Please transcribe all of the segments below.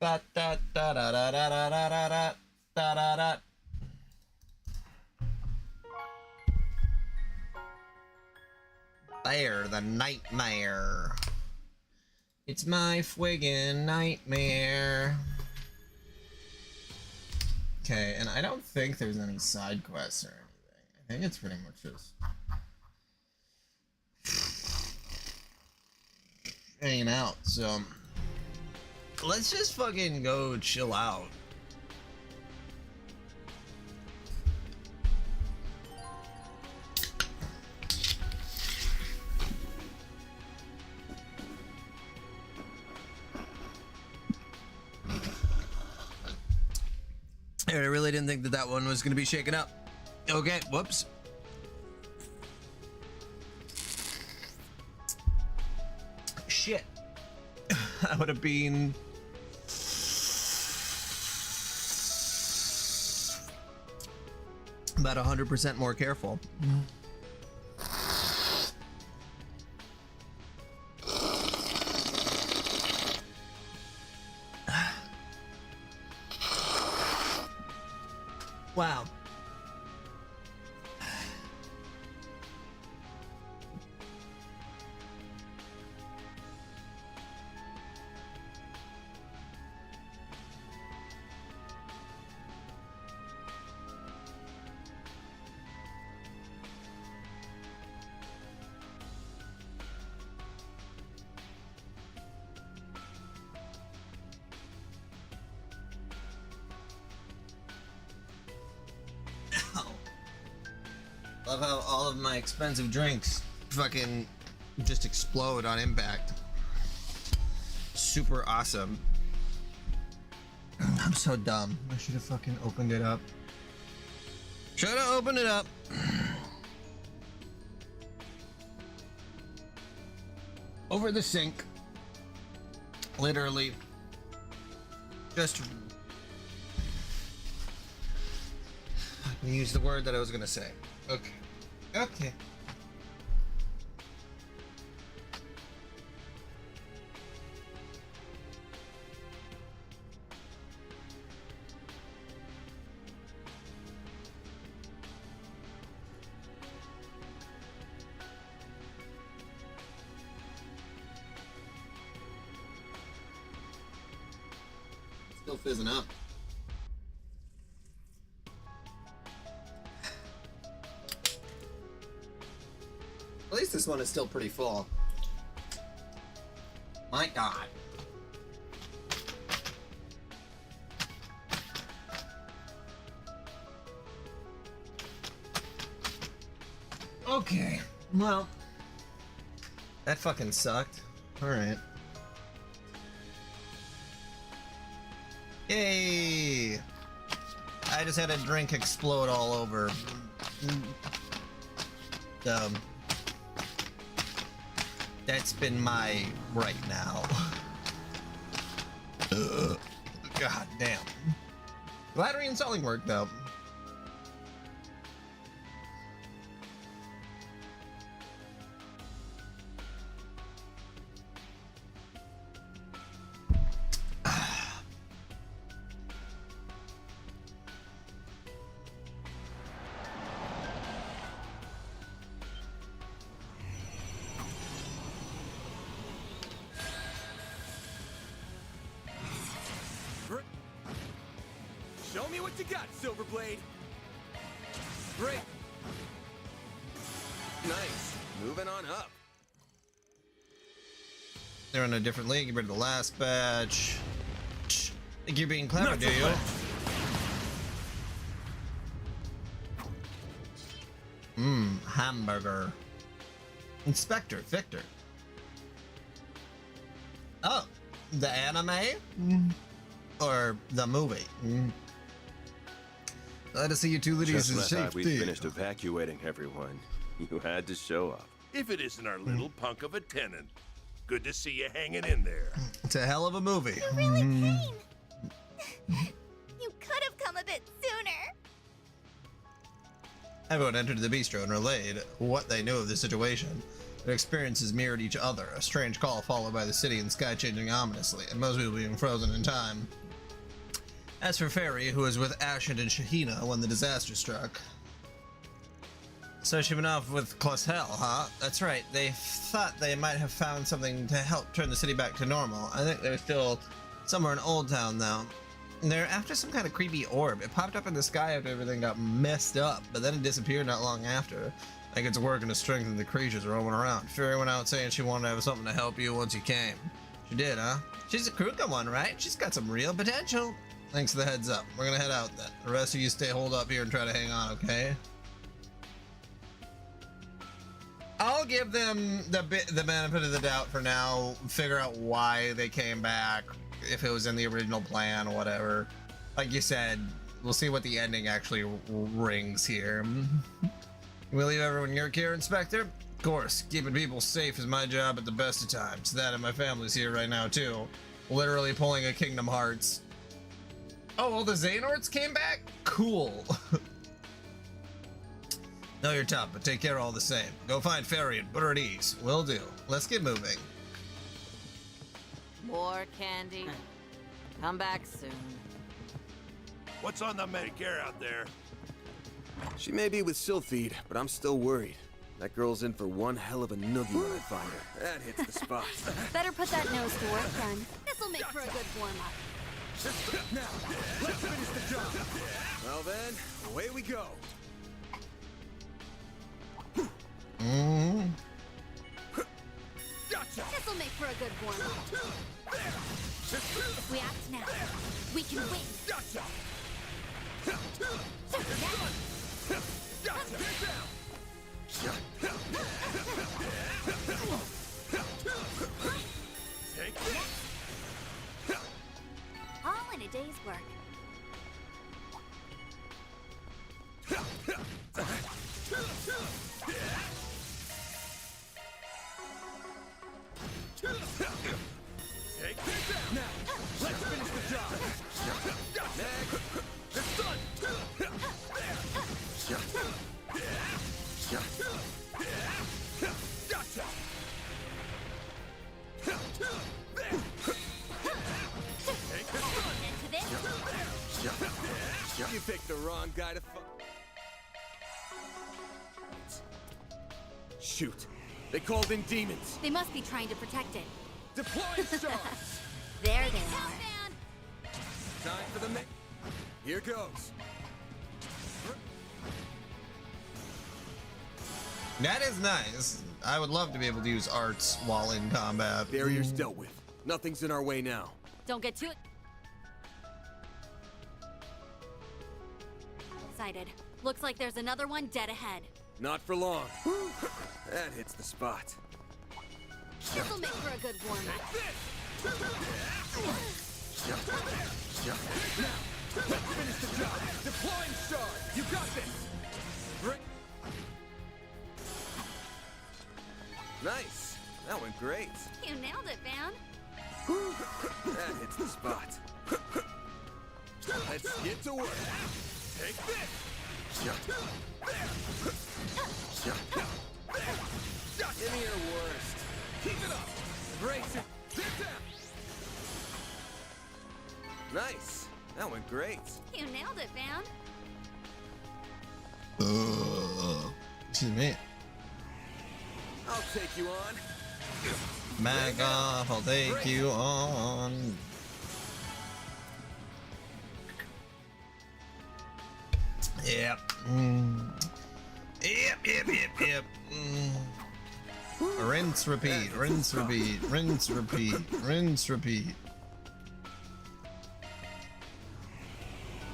Ba da da da da da da da da da da da. There, the nightmare. It's my friggin' nightmare. Okay, and I don't think there's any side quests or anything. I think it's pretty much just hanging out. So let's just fucking go chill out. I really didn't think that that one was going to be shaken up. Okay, whoops. Shit. I would have been about 100% more careful. Wow. Love how all of my expensive drinks fucking just explode on impact. Super awesome. I'm so dumb. I should have fucking opened it up. Should have opened it up. Over the sink. Literally. Just... I used the word that I was gonna say. Okay. Okay. Still fizzing up. At least this one is still pretty full. My God. Okay. Well, that fucking sucked. All right. Yay! I just had a drink explode all over. That's been my right now. God damn. Glad reinstalling worked though. Show me what you got, Silverblade. Great. Nice. Moving on up. They're in a different league compared to the last batch. Think you're being clever, do you? Hamburger. Inspector Victor. Oh, the anime? Or the movie? Glad to see you two ladies in Just when I thought safety. we'd finished evacuating everyone, you had to show up. If it isn't our little punk of a tenant. Good to see you hanging in there. It's a hell of a movie. You really came. You could have come a bit sooner. Everyone entered the bistro and relayed what they knew of the situation. Their experiences mirrored each other, a strange call followed by the city and sky changing ominously, and most people being frozen in time. As for Fairy, who was with Ashend and Shahina when the disaster struck. So she went off with Clausel, huh? That's right, they thought they might have found something to help turn the city back to normal. I think they're still somewhere in Old Town, though. And they're after some kind of creepy orb. It popped up in the sky after everything got messed up, but then it disappeared not long after. Like it's working to strengthen the creatures roaming around. Fury went out saying she wanted to have something to help you once you came. She did, huh? She's a Kruka one, right? She's got some real potential. Thanks for the heads up. We're gonna head out then. The rest of you stay holed up here and try to hang on, okay? I'll give them the benefit of the doubt for now. Figure out why they came back, if it was in the original plan or whatever. Like you said, we'll see what the ending actually rings here. We'll leave everyone in your care, Inspector? Of course, keeping people safe is my job at the best of times. That and my family's here right now too. Literally pulling a Kingdom Hearts. Oh, well, the Xehanorts came back? Cool. No, you're tough, but take care all the same. Go find Fairy and put her at ease. Will do. Let's get moving. More candy. Come back soon. What's on the Medicare out there? She may be with Sylphide, but I'm still worried. That girl's in for one hell of a noogie when I find her. That hits the spot. Better put that nose to work, then. This'll make for a good warm-up. Now, let's finish the job. Well then, away we go. Gotcha. This'll make for a good warm-up. If we act now, we can win. Gotcha. Gotcha. Get down. Take this. All in a day's work. Take this down. Now, let's finish the job. Next. It's done. Gotcha. Take this one. Into this. You picked the wrong guy to fuck. Shoot. They called in demons. They must be trying to protect it. Deploying stars. There they are. Time for the Here goes. That is nice. I would love to be able to use arts while in combat. Barriers dealt with. Nothing's in our way now. Don't get too excited. Looks like there's another one dead ahead. Not for long. That hits the spot. This'll make for a good warm-up. Let's finish the job. Deploying stars. You got this. Nice. That went great. You nailed it, Van. That hits the spot. Let's get to work. Take this. Give me your worst. Keep it up. Brace it. Sit down. Nice. That went great. You nailed it, Van. Excuse me. I'll take you on. Back off, I'll take you on. Yep. Yep. Rinse, repeat, rinse, repeat, rinse, repeat, rinse, repeat.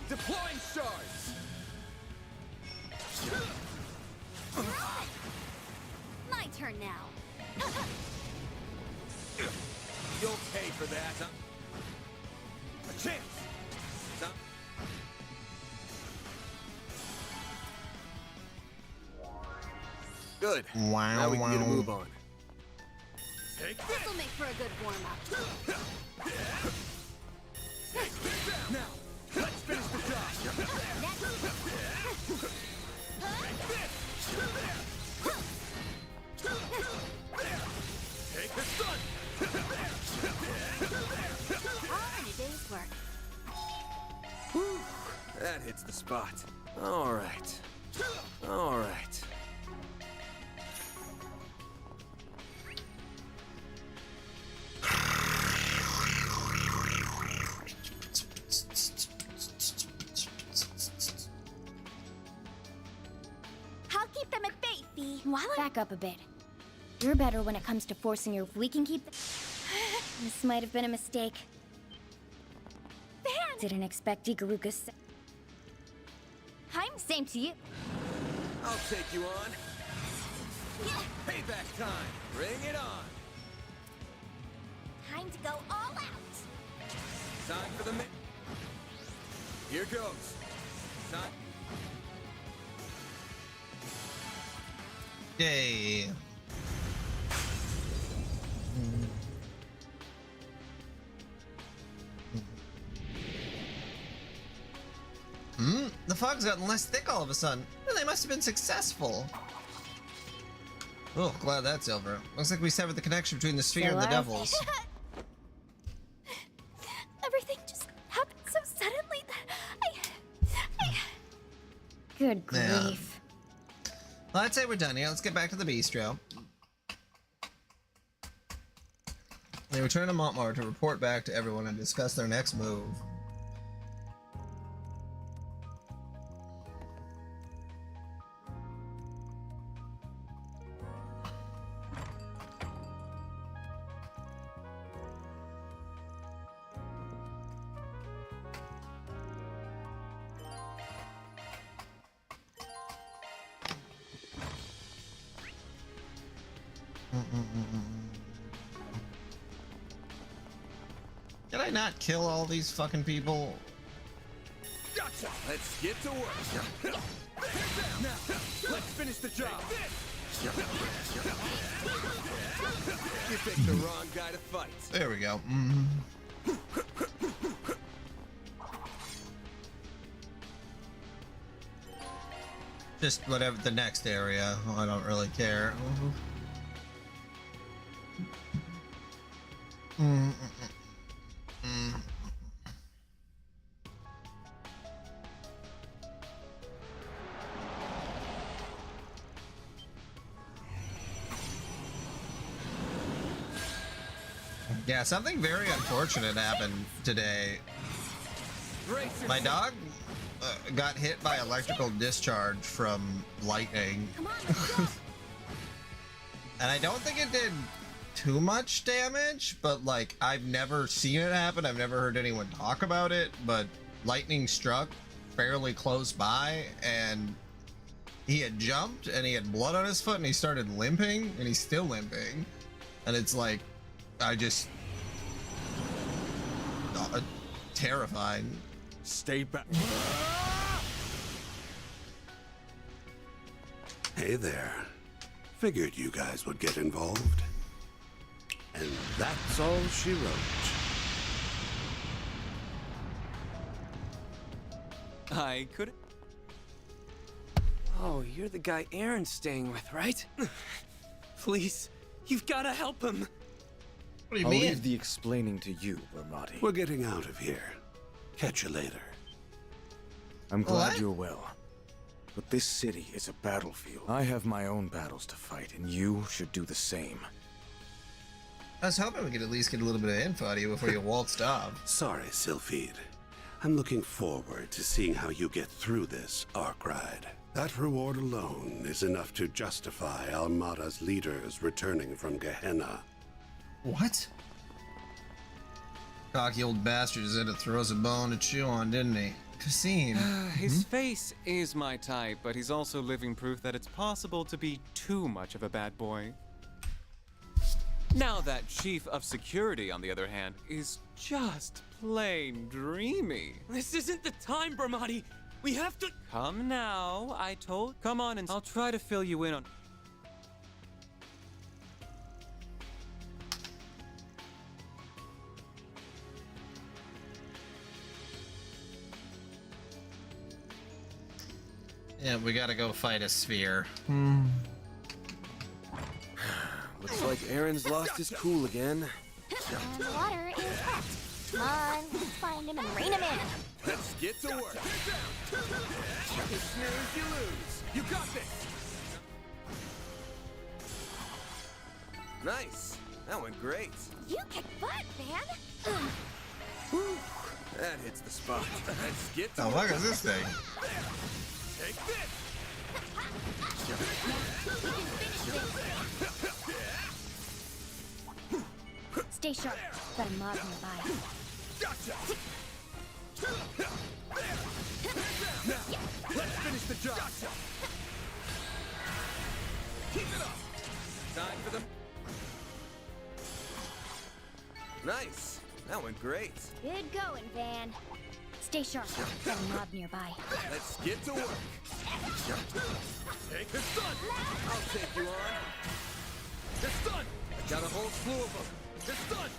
Deploying stars. My turn now. You'll pay for that, huh? A chance. Huh? Good. Wow, Now we can get a wow. move on. Take this. This'll make for a good warm-up. Take this down. Now, let's finish the job. Take this. That hits the spot. All right. All right. I'll keep them at bay, Fee. Back up a bit. You're better when it comes to forcing your... We can keep... This might have been a mistake. Didn't expect Ikaruga's... Same to you. I'll take you on. Payback time. Bring it on. Time to go all out. Time for the Here goes. Time. Yay. The fog's gotten less thick all of a sudden. Well, they must have been successful. Oh, glad that's over. Looks like we severed the connection between the sphere and the devils. Everything just happened so suddenly that I... Good grief. Yeah. Well, I'd say we're done here. Let's get back to the bistro. They return to Montmar to report back to everyone and discuss their next move. Did I not kill all these fucking people? Gotcha. Let's get to work. Now, let's finish the job. You picked the wrong guy to fight. There we go. Just whatever the next area. I don't really care. Yeah, something very unfortunate happened today. My dog got hit by electrical discharge from lightning. Come on, let's go. And I don't think it did too much damage, but like I've never seen it happen. I've never heard anyone talk about it, but lightning struck fairly close by and he had jumped and he had blood on his foot and he started limping and he's still limping. And it's like, terrified. Stay back. Hey there. Figured you guys would get involved. And that's all she wrote. I could. Oh, you're the guy Aaron's staying with, right? Please, you've got to help him. What do you I'll mean? leave the explaining to you, Ramadi. We're getting out of here. Catch you later. I'm glad What? you're well. But this city is a battlefield. I have my own battles to fight, and you should do the same. I was hoping we could at least get a little bit of info out of you before you waltzed off. Sorry, Sylphide. I'm looking forward to seeing how you get through this arc ride. That reward alone is enough to justify Almada's leaders returning from Gehenna. What? Cocky old bastard is in to throw us a bone to chew on, didn't he? Cassine. His face is my type, but he's also living proof that it's possible to be too much of a bad boy. Now that Chief of Security, on the other hand, is just plain dreamy. This isn't the time, Bramati. We have to... Come now, Come on and I'll try to fill you in on... Yeah, we gotta go fight a sphere. Looks like Aaron's lost his cool again. And the water is hot. Come on, let's find him and rein him in. Let's get to work. You snooze, you lose. You got this. Nice. That went great. You kick butt, man! That hits the spot. Let's get to The work. fuck is this thing? Take this. Stay sharp. Got a mob nearby. Gotcha. Now, let's finish the job. Gotcha. Keep it up. Time for them. Nice. That went great. Good going, Van. Stay sharp. Got a mob nearby. Let's get to work. Take the stun. I'll take you on. The stun. I got a whole slew of them. The stun.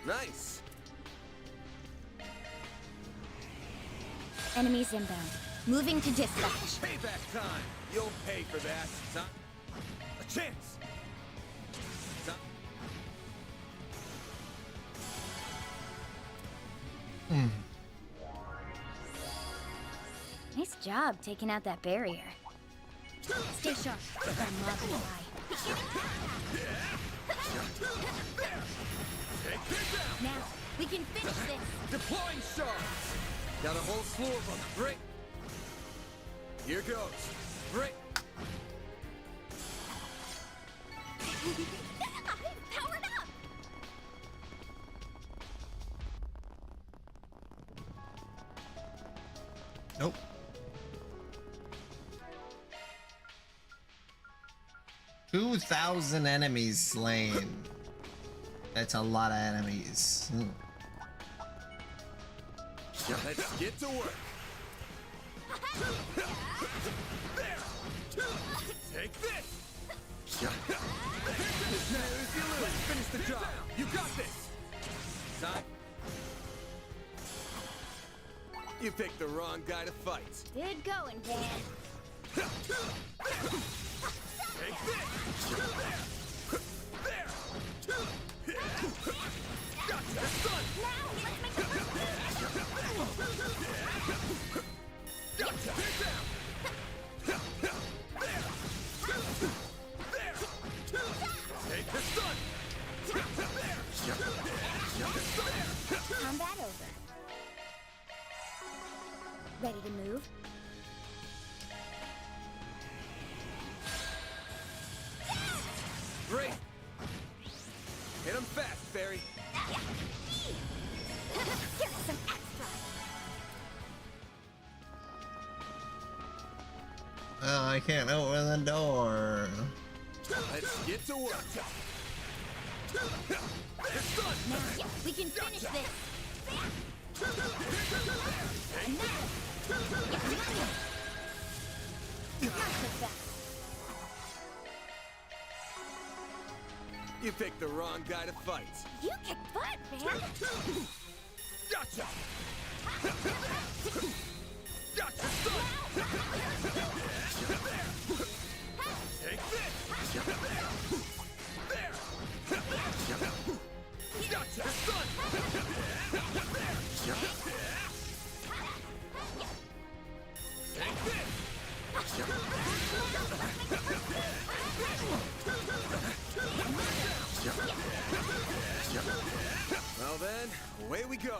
Nice. Enemies inbound. Moving to dispatch. Payback time. You'll pay for that. A chance. Nice job taking out that barrier. Stay sharp. Got a mob nearby. Take this out. Now, we can finish this. Deploying shards. Got a whole slew of them. Great. Here goes. Great. I'm powered up! Nope. "2,000 enemies slain." That's a lot of enemies. Let's get to work. There. Take this. Let's finish the job. You got this. Time. You picked the wrong guy to fight. Good going, Van. Take this. There. Gotcha. Stun. Now, let's make the first Gotcha. Take the stun. combat over. Ready to move? Great. Hit him fast, Barry. Here's some extra. Oh, I can't open the door. Let's get to work. It's done. Now, we can finish this. You picked the wrong guy to fight. You kick butt, man. Gotcha. Gotcha. Stun. Take this. There. Gotcha. Stun. Take this. Well then, away we go.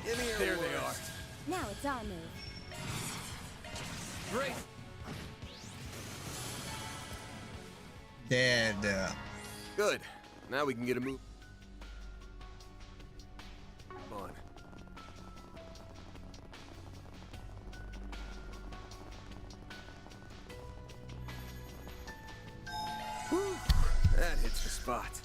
Give me your There they worst. Now it's our move. Great. Dead. Good. Now we can get a move on. Whew. That hits the spot.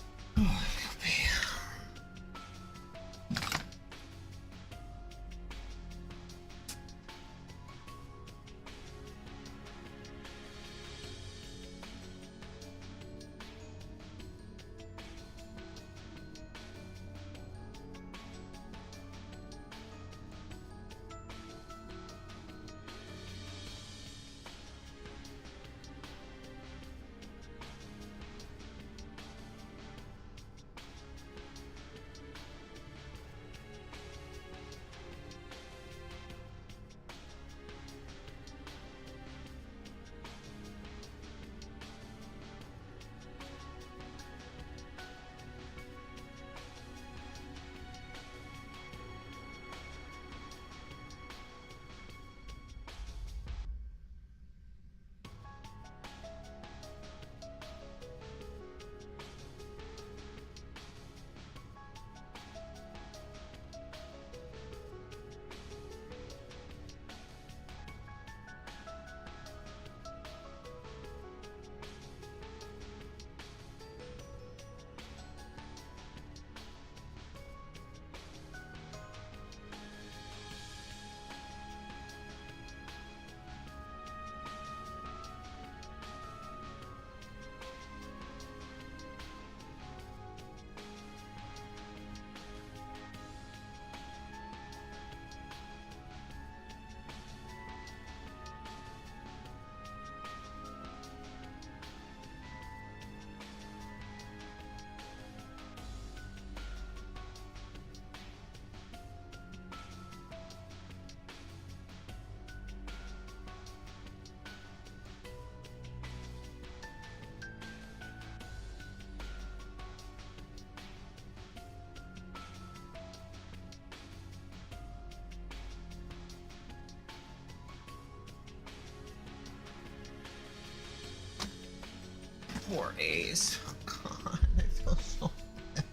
Poor Ace. Oh, God, I feel so bad.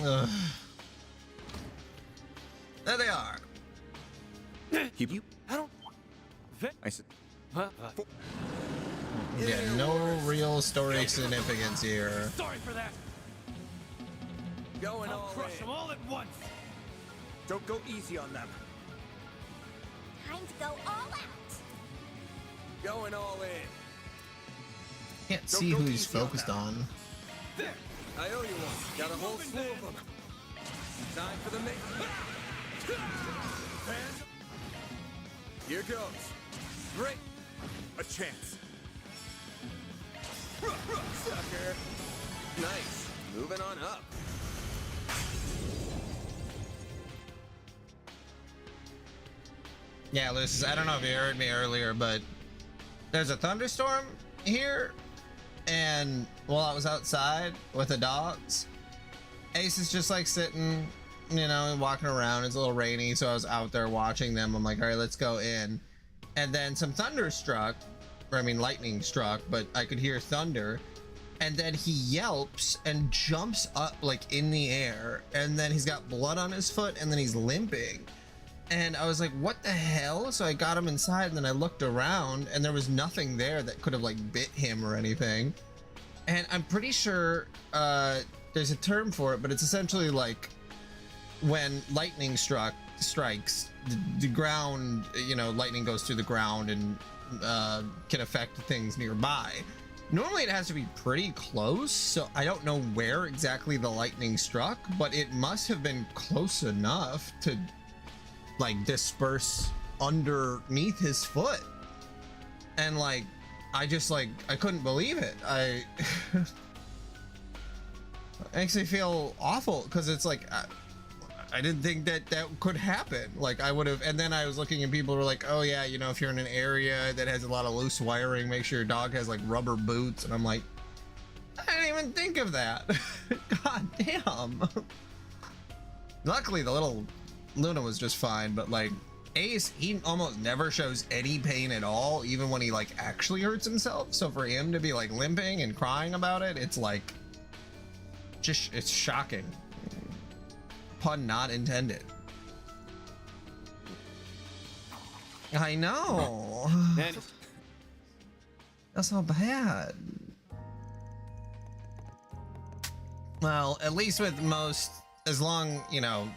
Ugh. There they are. Keep you. I don't. I said. Yeah, no real story significance here. Sorry for that. Going I'll all crush in. them all at once. Don't go easy on them. Time to go all out. Going all in. Can't see go who he's easy on focused that. on. There. I owe you one. Got a whole moving, slew man. of them. Time for the main. Here goes. Great. A chance. Sucker. Nice. Moving on up. Yeah, Lucis, I don't know if you heard me earlier, but there's a thunderstorm here, and while I was outside with the dogs, Ace is just like sitting, you know, walking around. It's a little rainy, so I was out there watching them. I'm like, all right, let's go in. And then some thunder struck, or I mean lightning struck, but I could hear thunder. And then he yelps and jumps up like in the air, and then he's got blood on his foot, and then he's limping. And I was like, what the hell? So I got him inside, and then I looked around, and there was nothing there that could have like bit him or anything. And I'm pretty sure there's a term for it, but it's essentially like when lightning strikes the ground, you know, lightning goes through the ground and can affect things nearby. Normally it has to be pretty close, so I don't know where exactly the lightning struck, but it must have been close enough to like disperse underneath his foot. And like I just like I couldn't believe it. I it makes me feel awful because it's like I didn't think that could happen. Like I would have, and then I was looking and people were like, oh yeah, you know, if you're in an area that has a lot of loose wiring, make sure your dog has like rubber boots. And I'm like, I didn't even think of that. God damn. Luckily the little Luna was just fine, but like Ace, he almost never shows any pain at all, even when he like actually hurts himself. So for him to be like limping and crying about it, it's like just, it's shocking. Pun not intended. I know. That's not bad. Well, at least with most, as long, you know,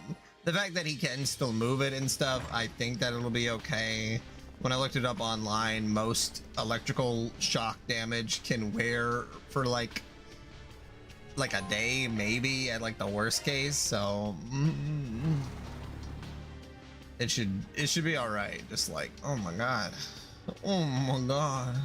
the fact that he can still move it and stuff, I think that it'll be okay. When I looked it up online, most electrical shock damage can wear for like a day, maybe at like the worst case. So it should be all right. Just like, oh my god, oh my god.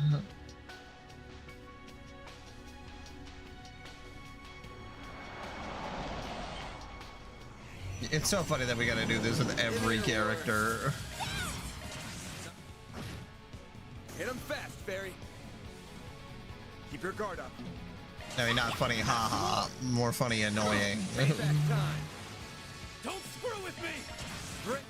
It's so funny that we gotta do this with every character. Hit him fast, Barry. Keep your guard up. I mean, not funny, haha. More funny, annoying. Payback time. Don't screw with me. Great.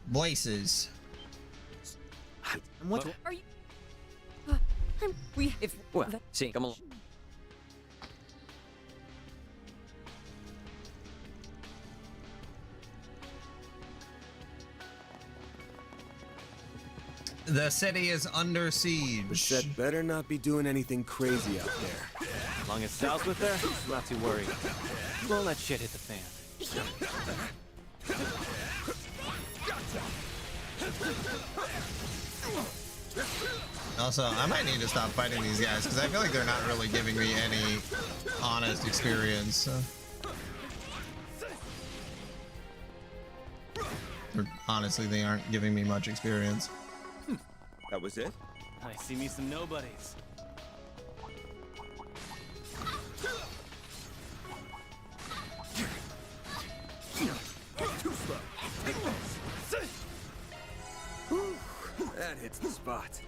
Voices. What are you? If well, see, come along. The city is under siege. The set better not be doing anything crazy out there. As long as Sal's with there, not too worried. Won't let shit hit the fan. Also, I might need to stop fighting these guys because I feel like they're not really giving me any honest experience. Or, honestly, they aren't giving me much experience. That was it? I see me some nobodies. Too slow. That hits the spot.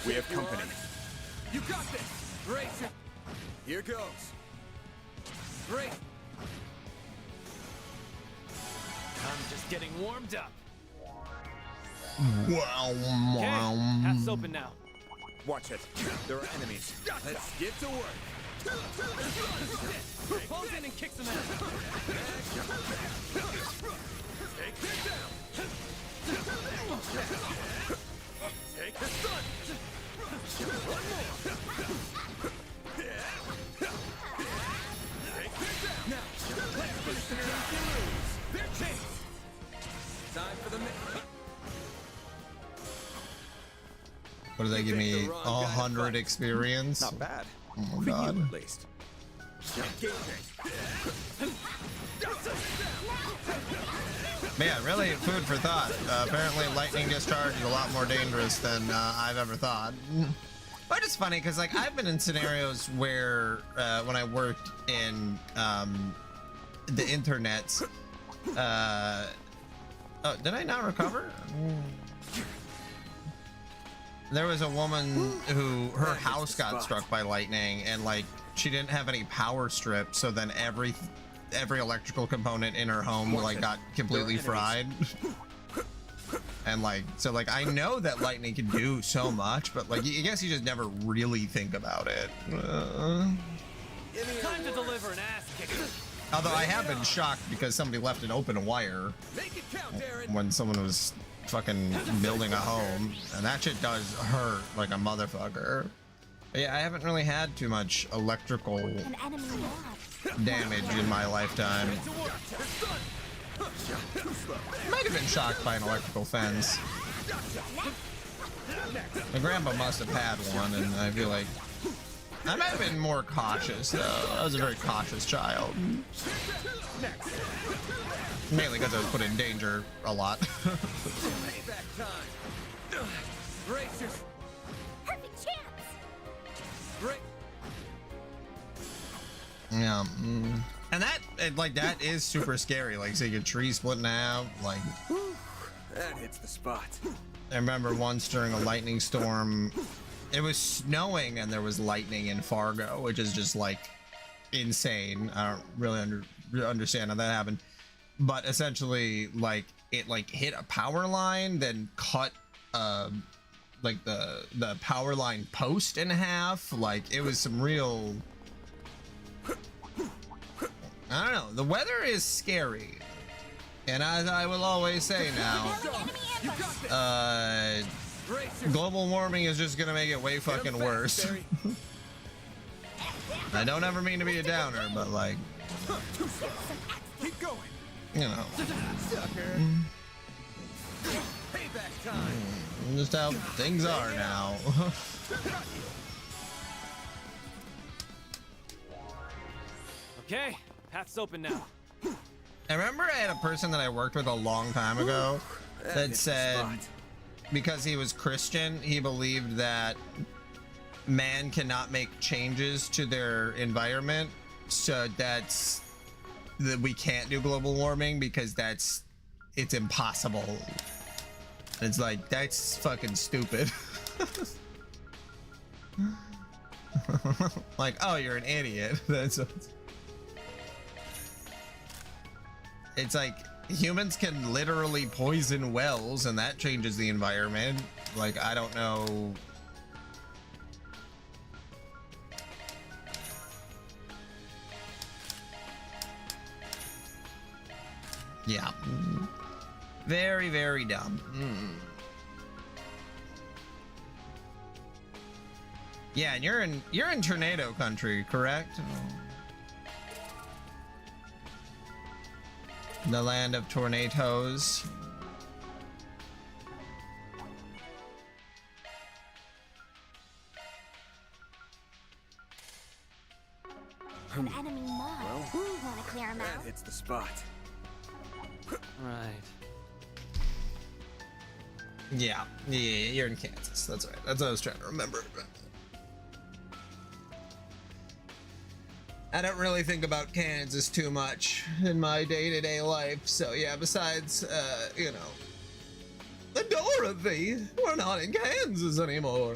We have company. You got this! Racer! Here goes. Great! I'm just getting warmed up. Wow. Okay, path's open now. Watch it. There are enemies. Let's get to work. Close in and kick some ass. Take this down. Take the sun. One more. Take this down. Now, let's finish the lose. They're chased. Time for the What do they give me? 100 experience? Not bad. Oh my For god. you, at least. But yeah, really food for thought. Apparently lightning discharge is a lot more dangerous than I've ever thought. But it's funny because like I've been in scenarios where when I worked in the internet, oh, did I not recover? There was a woman who her house got struck by lightning and like she didn't have any power strip, so then every electrical component in her home like got completely fried. And like so like I know that lightning can do so much, but like I guess you just never really think about it. Time to deliver an ass kick. Although I have been shocked because somebody left an open wire Make it count, Darren. when someone was fucking building a home, and that shit does hurt like a motherfucker. But yeah, I haven't really had too much electrical An enemy mob. damage in my lifetime. Might have been shocked by an electrical fence. My grandpa must have had one, and I feel like I might have been more cautious though. I was a very cautious child. Mainly because I was put in danger a lot. Payback time. Racers. Perfect chance. Great. Yeah. And that is super scary. Like seeing a tree split in half. Like That hits the spot. I remember once during a lightning storm, it was snowing and there was lightning in Fargo, which is just like insane. I don't really understand how that happened. But essentially, like it like hit a power line, then cut like the power line post in half. Like it was some real, I don't know. The weather is scary, and as I will always say now, global warming is just gonna make it way fucking worse. I don't ever mean to be a downer, but like, Keep going. you know, Payback time. just how things are now. Okay, path's open now. I remember I had a person that I worked with a long time ago that said because he was Christian, he believed that man cannot make changes to their environment, so that we can't do global warming because it's impossible. It's like, that's fucking stupid. Like, oh, you're an idiot. It's like humans can literally poison wells and that changes the environment. Like, I don't know. Yeah. Very, very dumb. Yeah, and you're in tornado country, correct? The land of tornadoes. An enemy mob. Wanna clear him That out? hits the spot. Right. Yeah, you're in Kansas. That's right. That's what I was trying to remember. I don't really think about Kansas too much in my day-to-day life, so yeah, besides, you know, the Dorothy, we're not in Kansas anymore.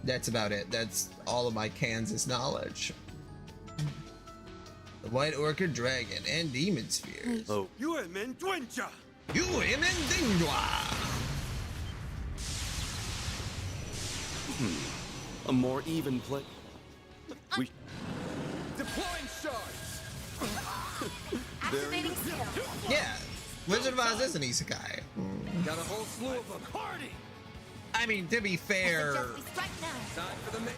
That's about it. That's all of my Kansas knowledge. The White Orchid Dragon and Demon Spheres. Oh. You are Mendwincha! You Imendingwa! A more even play. We Deploying shards! Activating skill. Yeah, Wizard of Oz is an isekai. Got a whole slew of them. Party! I mean, to be fair, Just be strike now. Time for the main.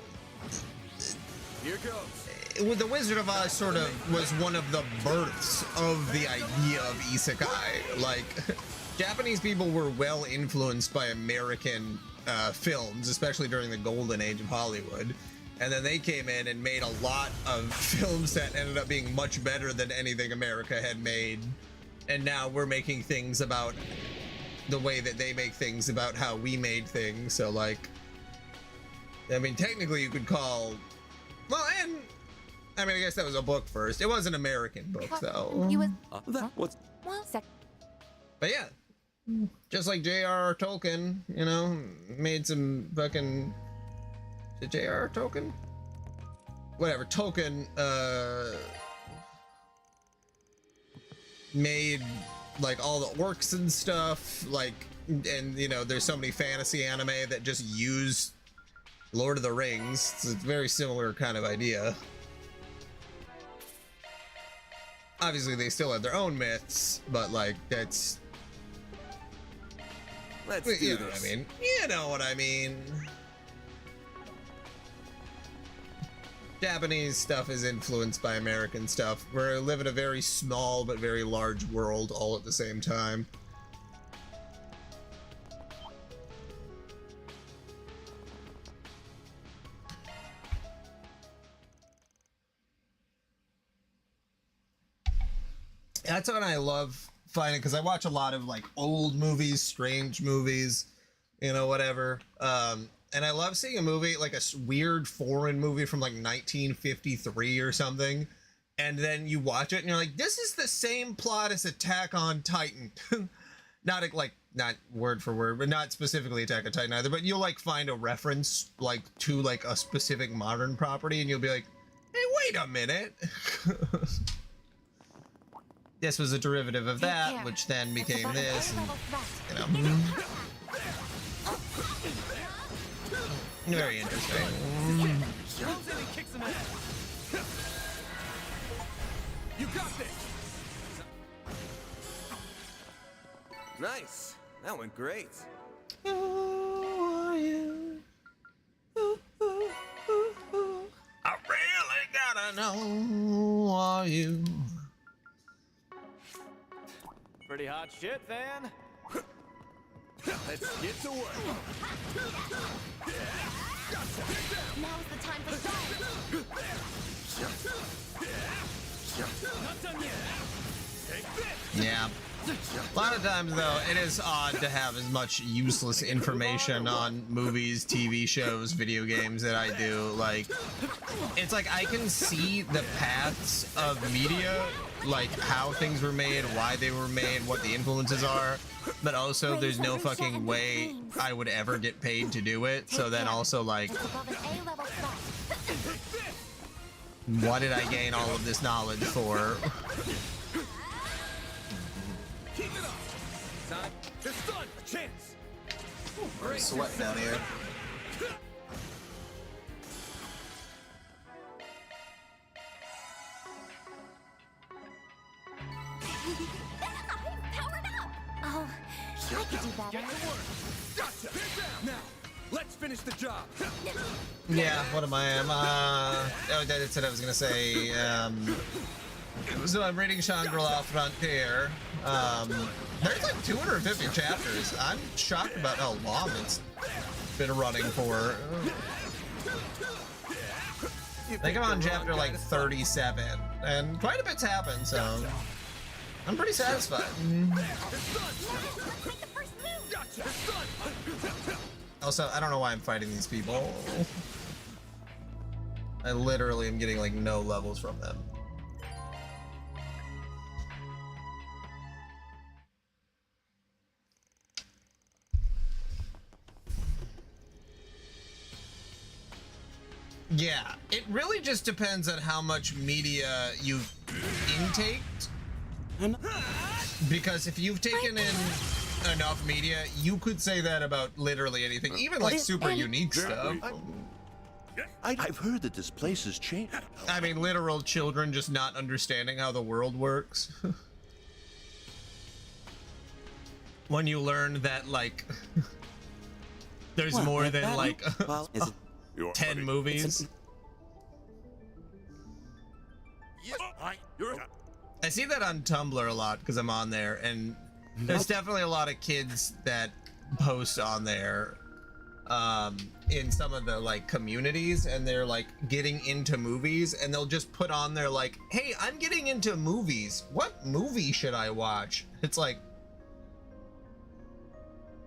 Here goes. the Wizard of Oz sort of was one of the births of the idea of isekai. Like, Japanese people were well influenced by American films, especially during the golden age of Hollywood. And then they came in and made a lot of films that ended up being much better than anything America had made. And now we're making things about the way that they make things about how we made things. So, like, I mean, technically you could call, well, and I mean, I guess that was a book first. It was an American book, though. He was. that what's Well, But yeah, just like J.R.R. Tolkien, you know, made some fucking. Is it J.R.R. Tolkien? Whatever, Tolkien made like all the orcs and stuff, like, and you know, there's so many fantasy anime that just use Lord of the Rings. It's a very similar kind of idea. Obviously, they still have their own myths, but like that's. let's You do know what I this. mean? You know what I mean. Japanese stuff is influenced by American stuff. We live in a very small but very large world all at the same time. That's what I love finding, because I watch a lot of like old movies, strange movies, you know, whatever. And I love seeing a movie, like a weird foreign movie from like 1953 or something, and then you watch it and you're like, this is the same plot as Attack on Titan. Not like, not word for word, but not specifically Attack on Titan either, but you'll like find a reference like to like a specific modern property and you'll be like, hey, wait a minute. This was a derivative of that, which then became this, and, you know. Very interesting. Rolls in and kicks him ass. You got this! Nice. That went great. Who are you? I really gotta know who are you? Pretty hot shit, Van. Let's get to work. Now's the time for strike. Not done yet. Take this! Yeah. A lot of times, though, it is odd to have as much useless information on movies, TV shows, video games that I do. Like, it's like I can see the paths of media, like how things were made, why they were made, what the influences are, but also there's no fucking way I would ever get paid to do it. So then also, like, Above an A-level spot. what did I gain all of this knowledge for? Keep it up! Time to stun! A chance! Sweat down here. I'm powered up. Oh, I could do better. Get to work! Gotcha! Get down! Now, let's finish the job! Yeah, what am I? Oh, that's what I was gonna say. So I'm reading Shangri-La Frontier. There's like 250 chapters. I'm shocked about how long it's been running for. I think I'm on chapter like 37, and quite a bit's happened, so I'm pretty satisfied. Also, I don't know why I'm fighting these people. I literally am getting like no levels from them. Yeah, it really just depends on how much media you've intaked. Because if you've taken in enough media, you could say that about literally anything, even like super unique stuff. I've heard that this place has changed. I mean, literal children just not understanding how the world works. When you learn that, like, there's more than like 10 movies. I see that on Tumblr a lot because I'm on there, and there's definitely a lot of kids that post on there in some of the like communities, and they're like getting into movies, and they'll just put on there like, hey, I'm getting into movies, what movie should I watch? It's like,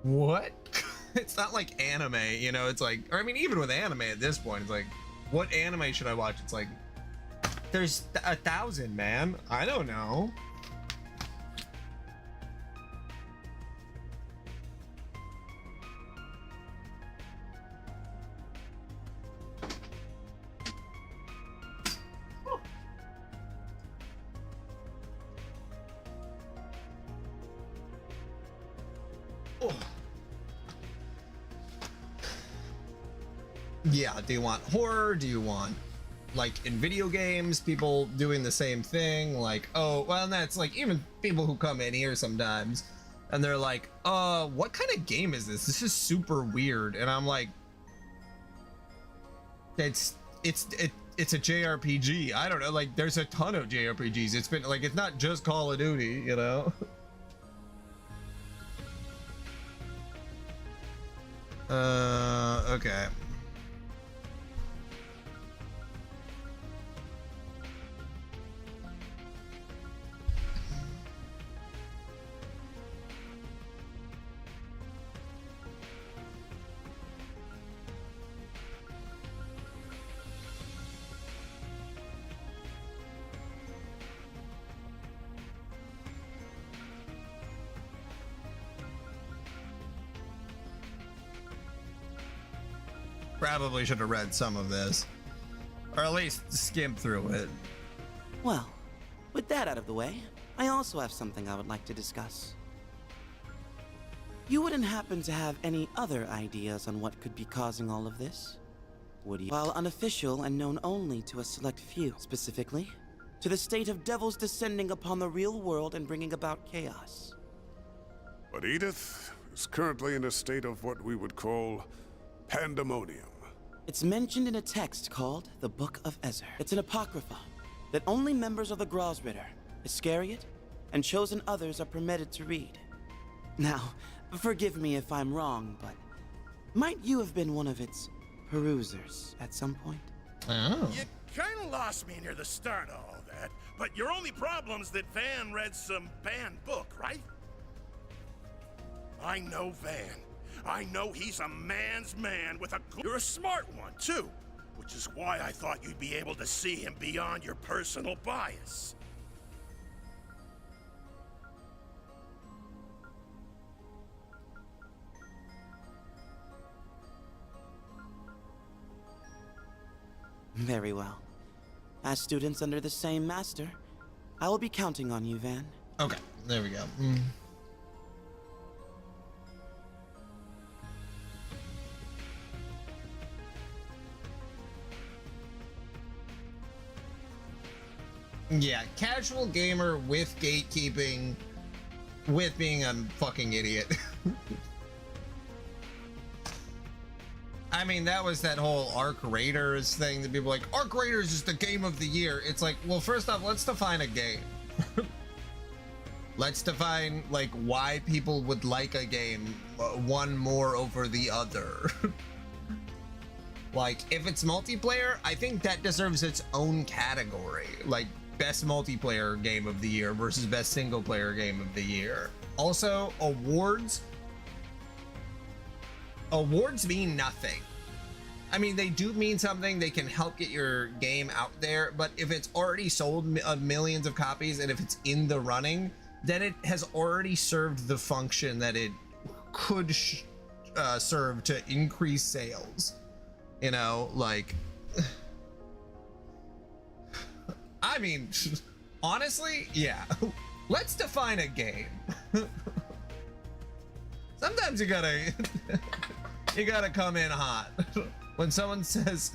what? It's not like anime, you know, it's like, or I mean, even with anime at this point, it's like, what anime should I watch? It's like, there's 1,000, man. I don't know. Yeah, do you want horror? Do you want, like, in video games, people doing the same thing? Like, oh, well, and that's like even people who come in here sometimes and they're like, what kind of game is this? This is super weird. And I'm like, it's a JRPG. I don't know, like, there's a ton of JRPGs. It's been like, it's not just Call of Duty, you know? Okay. Probably should have read some of this, or at least skimmed through it. Well, with that out of the way, I also have something I would like to discuss. You wouldn't happen to have any other ideas on what could be causing all of this, would you? While unofficial and known only to a select few, specifically to the state of devils descending upon the real world and bringing about chaos. But Edith is currently in a state of what we would call pandemonium. It's mentioned in a text called the Book of Ezer. It's an apocrypha that only members of the Grosritter, Iscariot, and chosen others are permitted to read. Now, forgive me if I'm wrong, but might you have been one of its perusers at some point? Oh. You kind of lost me near the start of all that, but your only problem's that Van read some banned book, right? I know Van. I know he's a man's man with a... You're a smart one, too, which is why I thought you'd be able to see him beyond your personal bias. Very well. As students under the same master, I will be counting on you, Van. Okay, there we go. Yeah, casual gamer with gatekeeping, with being a fucking idiot. I mean, that was that whole Arc Raiders thing that people were like, Arc Raiders is the game of the year. It's like, well, first off, let's define a game. Let's define, like, why people would like a game one more over the other. Like, if it's multiplayer, I think that deserves its own category. Like, best multiplayer game of the year versus best single player game of the year. Also, awards mean nothing. I mean, they do mean something. They can help get your game out there, but if it's already sold millions of copies and if it's in the running, then it has already served the function that it could serve to increase sales. You know, like, I mean, honestly, yeah. Let's define a game. Sometimes you gotta you gotta come in hot. When someone says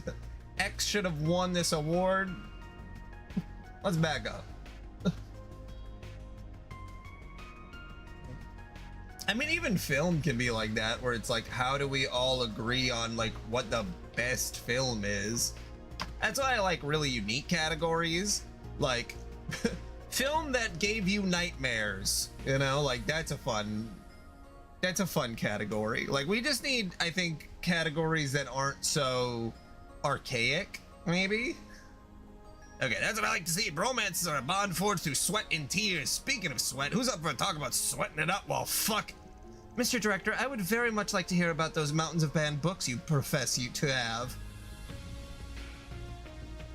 X should have won this award, let's back up. I mean, even film can be like that, where it's like, how do we all agree on like what the best film is? That's why I like really unique categories, like film that gave you nightmares, you know, like that's a fun category. Like, we just need, I think, categories that aren't so archaic, maybe. Okay, that's what I like to see. Romances are a bond forged through sweat and tears. Speaking of sweat, who's up for a talk about sweating it up? Well, fuck. Mr. Director, I would very much like to hear about those mountains of banned books you profess you to have.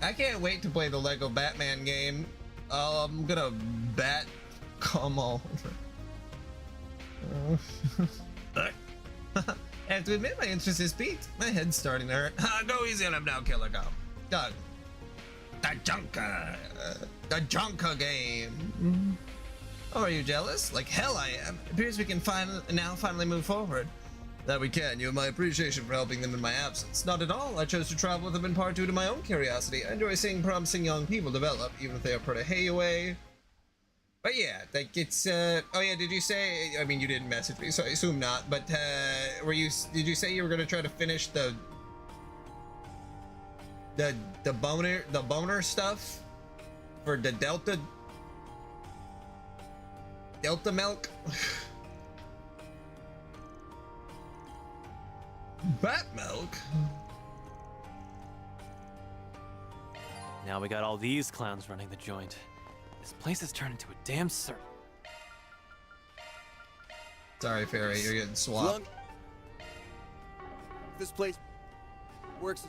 I can't wait to play the Lego Batman game. I'm gonna bat come all over. I have to admit, my interest is piqued. My head's starting to hurt. Go easy on him now, Killer Cop. Doug. The Junker game. Oh, are you jealous? Like hell I am. It appears we can finally move forward. That we can. You have my appreciation for helping them in my absence. Not at all. I chose to travel with them in part due to my own curiosity. I enjoy seeing promising young people develop, even if they are put a hay away. But yeah, like it's oh yeah, did you say, I mean, you didn't message me, so I assume not, but did you say you were gonna try to finish the boner stuff for the Delta milk? Bat milk? Now we got all these clowns running the joint. This place has turned into a damn circle. Sorry, Fairy, you're getting swapped. This place works.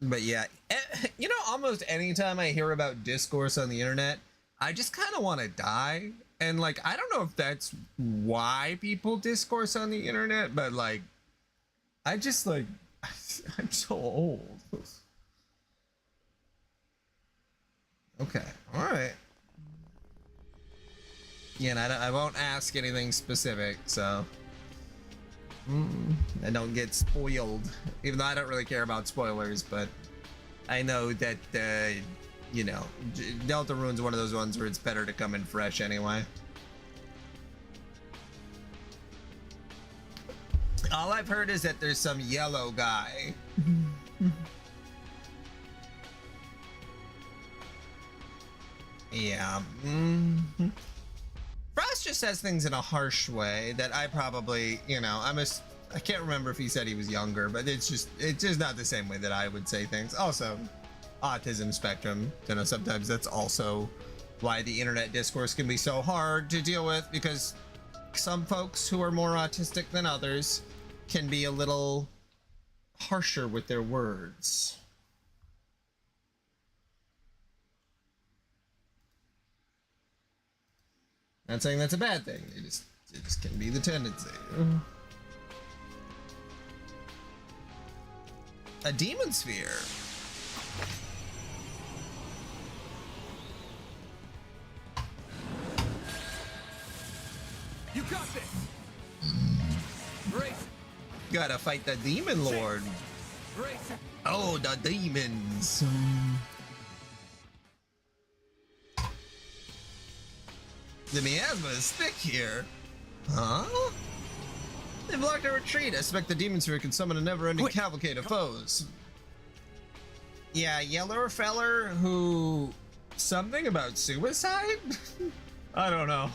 But yeah, you know, almost anytime I hear about discourse on the internet, I just kind of want to die. And like, I don't know if that's why people discourse on the internet, but like, I just like, I'm so old. Okay, all right. Yeah, and I won't ask anything specific, so I don't get spoiled. Even though I don't really care about spoilers, but I know that you know, Deltarune's one of those ones where it's better to come in fresh anyway. All I've heard is that there's some yellow guy. Yeah. Frost just says things in a harsh way that I probably, you know, I can't remember if he said he was younger, but it's just not the same way that I would say things. Also, autism spectrum, you know, sometimes that's also why the internet discourse can be so hard to deal with, because some folks who are more autistic than others can be a little harsher with their words. Not saying that's a bad thing. It just can be the tendency. A demon sphere. You got this. Brace. Gotta fight the demon lord. Brace. Oh, the demons. The miasma is thick here. Huh? They blocked our retreat. I suspect the demon sphere can summon a never-ending cavalcade of foes. Yeah, yeller feller who... something about suicide? I don't know.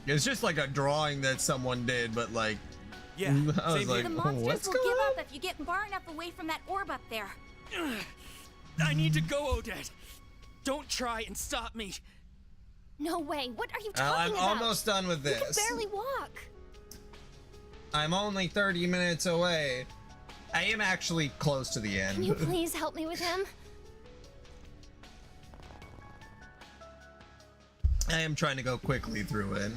It's just like a drawing that someone did, but like... Yeah, I was like, The monsters what's will going give on? up if you get far enough away from that orb up there. I need to go, Odette. Don't try and stop me. No way. What are you talking I'm about? almost done with You can this. barely walk. I'm only 30 minutes away. I am actually close to the end. Can you please help me with him? I am trying to go quickly through it.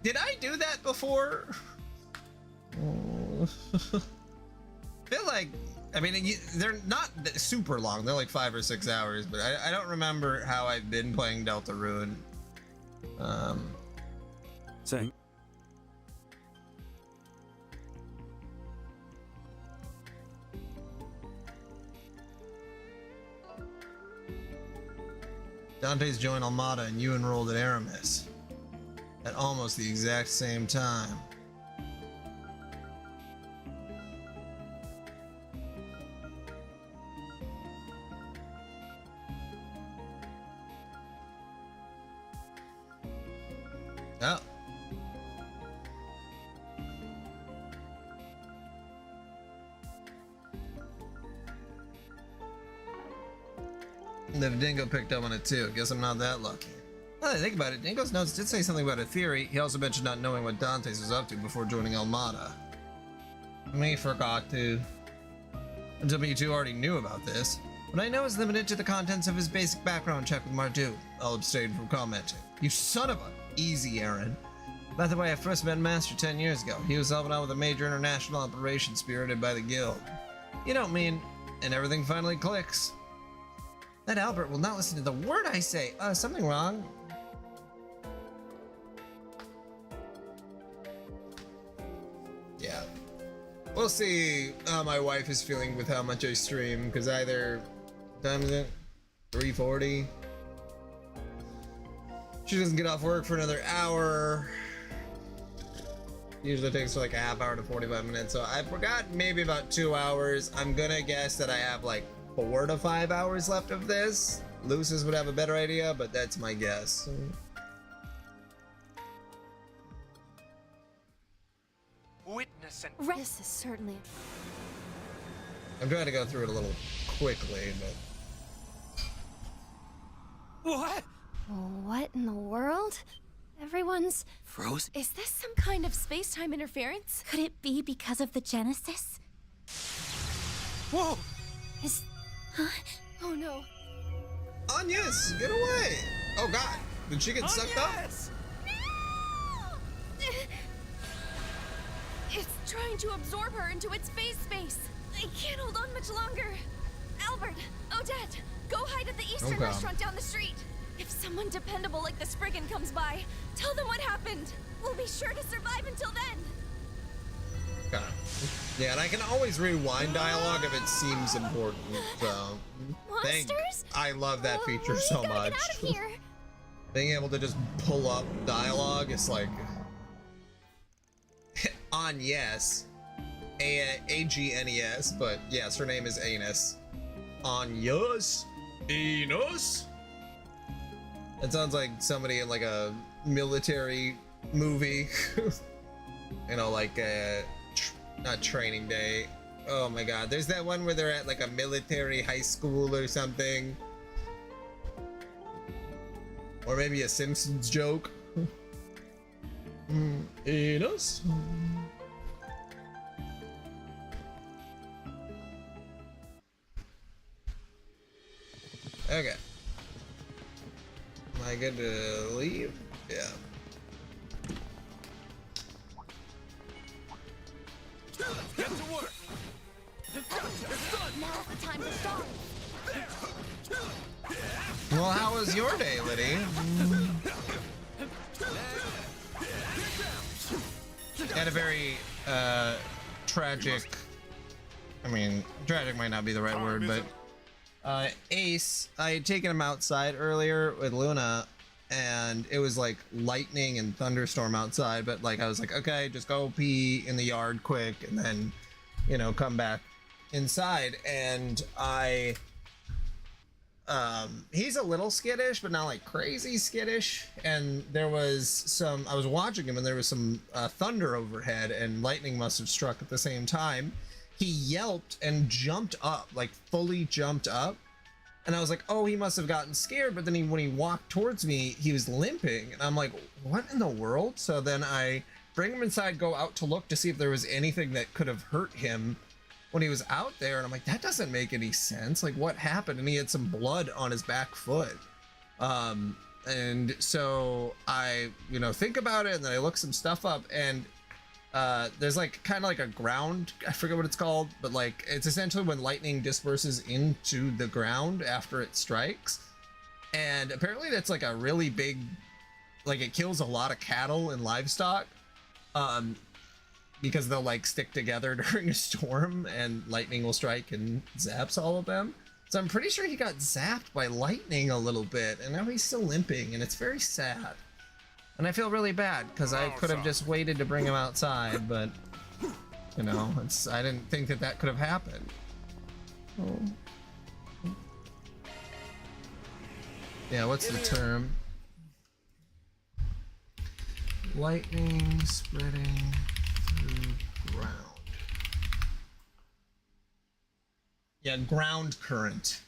Did I do that before? Feel like, I mean, they're not super long. They're like 5 or 6 hours, but I don't remember how I've been playing Deltarune. Say. Dante's joined Almada and you enrolled at Aramis at almost the exact same time. Oh. The Dingo picked up on it too. Guess I'm not that lucky. Now that I think about it, Dingo's notes did say something about a theory. He also mentioned not knowing what Dante's was up to before joining Almada. Me forgot to. Until me two already knew about this. What I know is limited to the contents of his basic background check with Mardu. I'll abstain from commenting. You son of a... Easy, Aaron. By the way, I first met Master 10 years ago. He was helping out with a major international operation spearheaded by the guild. You don't mean... And everything finally clicks. That Albert will not listen to the word I say. Something wrong? Yeah. We'll see how my wife is feeling with how much I stream, because either... Time is it? 3:40? She doesn't get off work for another hour. Usually takes like a half hour to 45 minutes, so I forgot maybe about 2 hours. I'm gonna guess that I have like 4 to 5 hours left of this. Lucis would have a better idea, but that's my guess. Witness and This is certainly... I'm trying to go through it a little quickly, but... What? What in the world? Everyone's... Frozen? Is this some kind of space-time interference? Could it be because of the Genesis? Whoa! Is... Huh? Oh no. Agnes, get away! Oh god, did she get sucked up? No! It's trying to absorb her into its phase space. I can't hold on much longer. Albert, Odette, go hide at the Eastern Okay. restaurant down the street. If someone dependable like the Spriggan comes by, tell them what happened. We'll be sure to survive until then. Okay. Yeah, and I can always rewind dialogue if it seems important, so... Monsters? I love that feature We so gotta much. Get out of here. Being able to just pull up dialogue is like... Agnes. A-G-N-E-S, but yes, her name is Anus. Agnes? Anus? That sounds like somebody in like a military movie. You know, like not Training Day. Oh my god, there's that one where they're at like a military high school or something. Or maybe a Simpsons joke. Anus? Okay. Am I good to leave? Yeah. Get to work. Now's the time to start. Well, how was your day, Liddy? Had a very tragic. I mean, tragic might not be the right word, but Ace, I had taken him outside earlier with Luna, and it was like lightning and thunderstorm outside, but like I was like, okay, just go pee in the yard quick and then, you know, come back inside. And he's a little skittish, but not like crazy skittish. And there was I was watching him and there was some thunder overhead and lightning must have struck at the same time. he yelped and jumped up, like fully jumped up. And I was like, oh, he must have gotten scared. But then when he walked towards me, he was limping. And I'm like, what in the world? So then I bring him inside, go out to look to see if there was anything that could have hurt him when he was out there. And I'm like, that doesn't make any sense. Like, what happened? And he had some blood on his back foot. And so I, think about it, and then I look some stuff up, and there's like kind of like a ground, I forget what it's called, but like it's essentially when lightning disperses into the ground after it strikes. And apparently that's like a really big, like it kills a lot of cattle and livestock, because they'll like stick together during a storm and lightning will strike and zaps all of them. So I'm pretty sure he got zapped by lightning a little bit, and now he's still limping, and it's very sad. And I feel really bad because I could have just waited to bring him outside, but I didn't think that could have happened. Oh. Yeah, what's the term? Lightning spreading through ground. Yeah, ground current.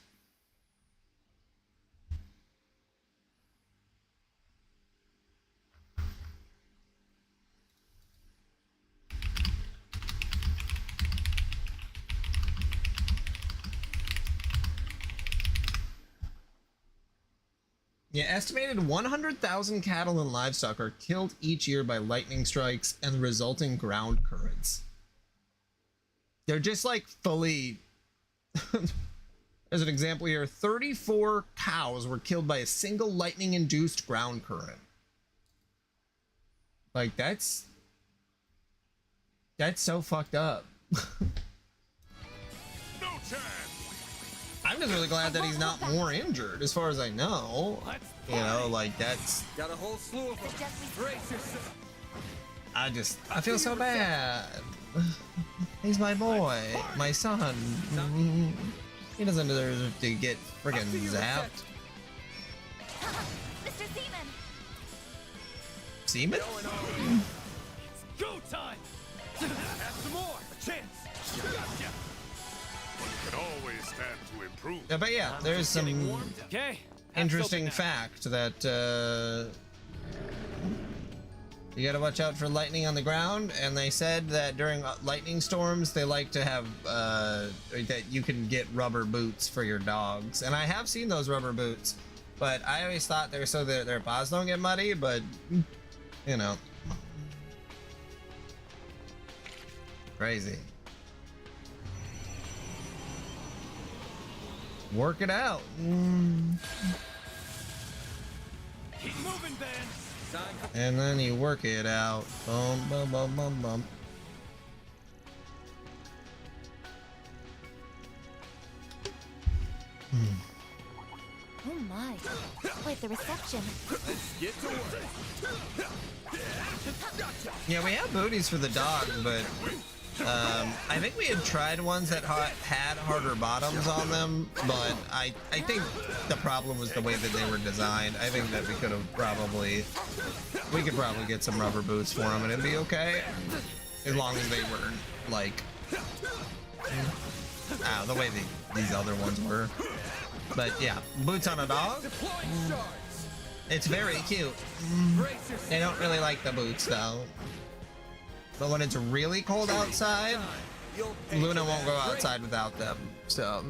Yeah, estimated 100,000 cattle and livestock are killed each year by lightning strikes and the resulting ground currents. They're just like fully... As an example here, 34 cows were killed by a single lightning-induced ground current. Like, that's so fucked up. No time. I'm just really glad that he's not more injured, as far as I know. Like that's... Got a whole slew of them. Brace yourself. I feel so bad. He's my boy, my son. He doesn't deserve to get friggin' zapped. Mr. Seaman! Seaman? It's go time! Have some more! A chance! Gotcha! One can always stand to improve. Yeah, but yeah, there's some Okay. interesting fact that you gotta watch out for lightning on the ground, and they said that during lightning storms they like to have that you can get rubber boots for your dogs, and I have seen those rubber boots, but I always thought they're so that their paws don't get muddy, but crazy. Work it out. Keep moving, Ben. And then you work it out. Bum, bum, bum, bum, bum. Oh my. Quite the reception. Get to work. Yeah, we have booties for the dog, but I think we had tried ones that had harder bottoms on them, but I think the problem was the way that they were designed. I think that we could probably get some rubber boots for them and it'd be okay, as long as they were like the way these other ones were. But yeah, boots on a dog, it's very cute. They don't really like the boots though. But when it's really cold outside, Luna won't go outside without them, so...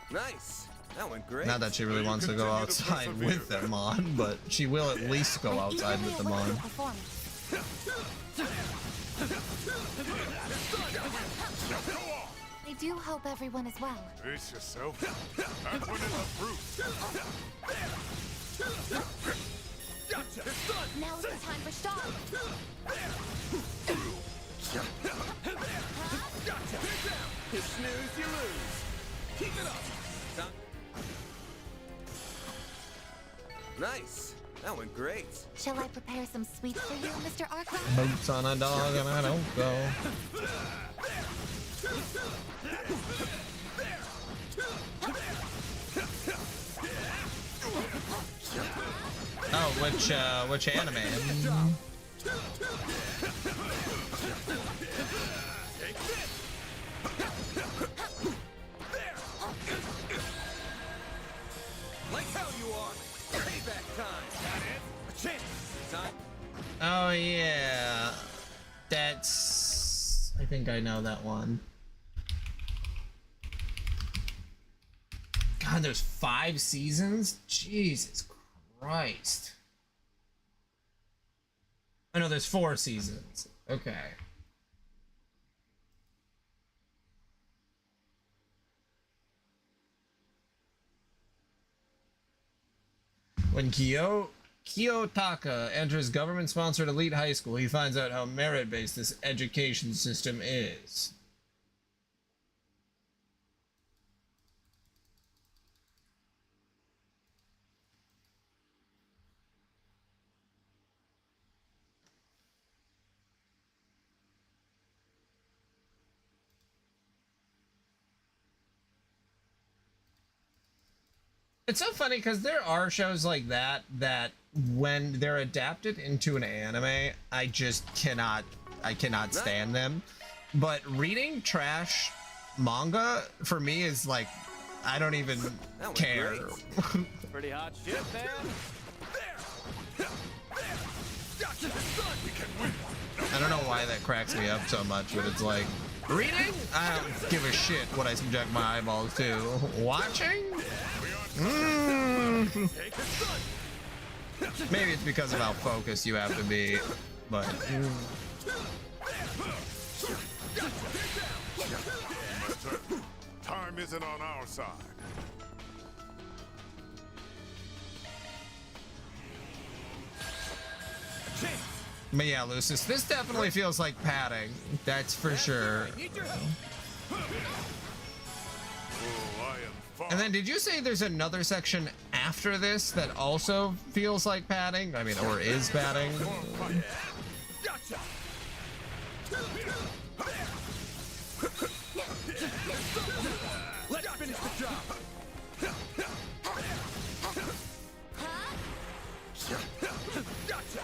Nice. That went great. Not that she really wants to go outside with them on, but she will at least go outside with them on. I do hope everyone is well. Brace yourself. That one is a fruit. Gotcha! Now's the time for stop. Gotcha! You snooze, you lose. Keep it up. Nice. That went great. Shall I prepare some sweets for you, Mr. Arcroft? Boots on a dog and I don't go. Oh, which anime? know that one. God, there's 5 seasons? Jesus Christ. Oh no, there's 4 seasons. Okay. When Kiyotaka enters government-sponsored elite high school, he finds out how merit-based this education system is. It's so funny because there are shows like that that when they're adapted into an anime, I cannot stand them. But reading trash manga for me is like, I don't even care. Pretty hot shit, man. I don't know why that cracks me up so much, but it's like, reading? I don't give a shit what I subject my eyeballs to. Watching? Maybe it's because of how focused you have to be, but... Time isn't on our side. But yeah, Lucis, this definitely feels like padding. That's for sure. And then did you say there's another section after this that also feels like padding? I mean, or is padding? Gotcha. Let's finish the job. Gotcha. Gotcha.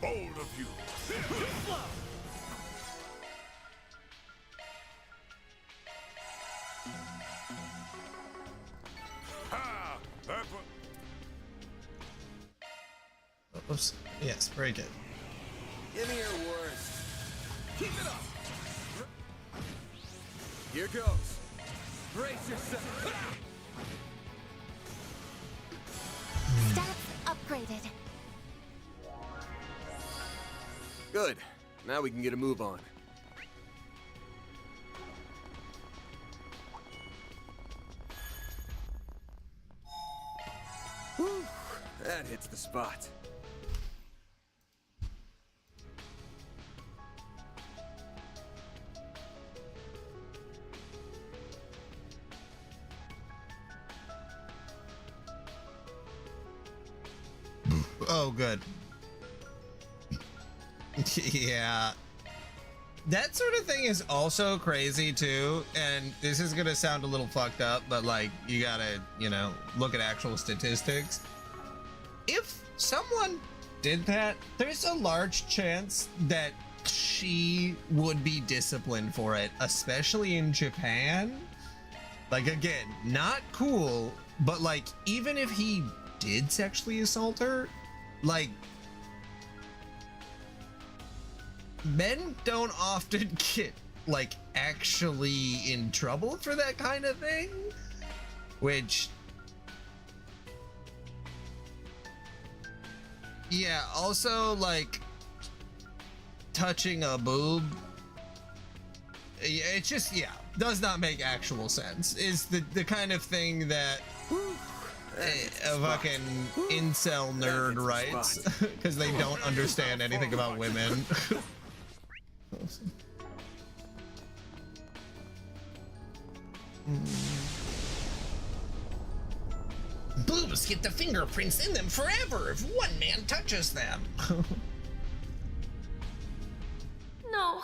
Bold of you. Ha! That one. Oops. Yes, break it. Give me your worst. Keep it up. Here goes. Brace yourself. Stats upgraded. Good. Now we can get a move on. Whew, that hits the spot. Oh, good. Yeah. That sort of thing is also crazy too, and this is gonna sound a little fucked up, but like, you gotta, you know, look at actual statistics. If someone did that, there's a large chance that she would be disciplined for it, especially in Japan. Like, again, not cool, but like, even if he did sexually assault her, like, men don't often get like actually in trouble for that kind of thing, which, yeah, also like touching a boob, it just, yeah, does not make actual sense. Is the kind of thing that a fucking incel nerd writes because they don't understand anything about women. Boobs get the fingerprints in them forever if one man touches them. No,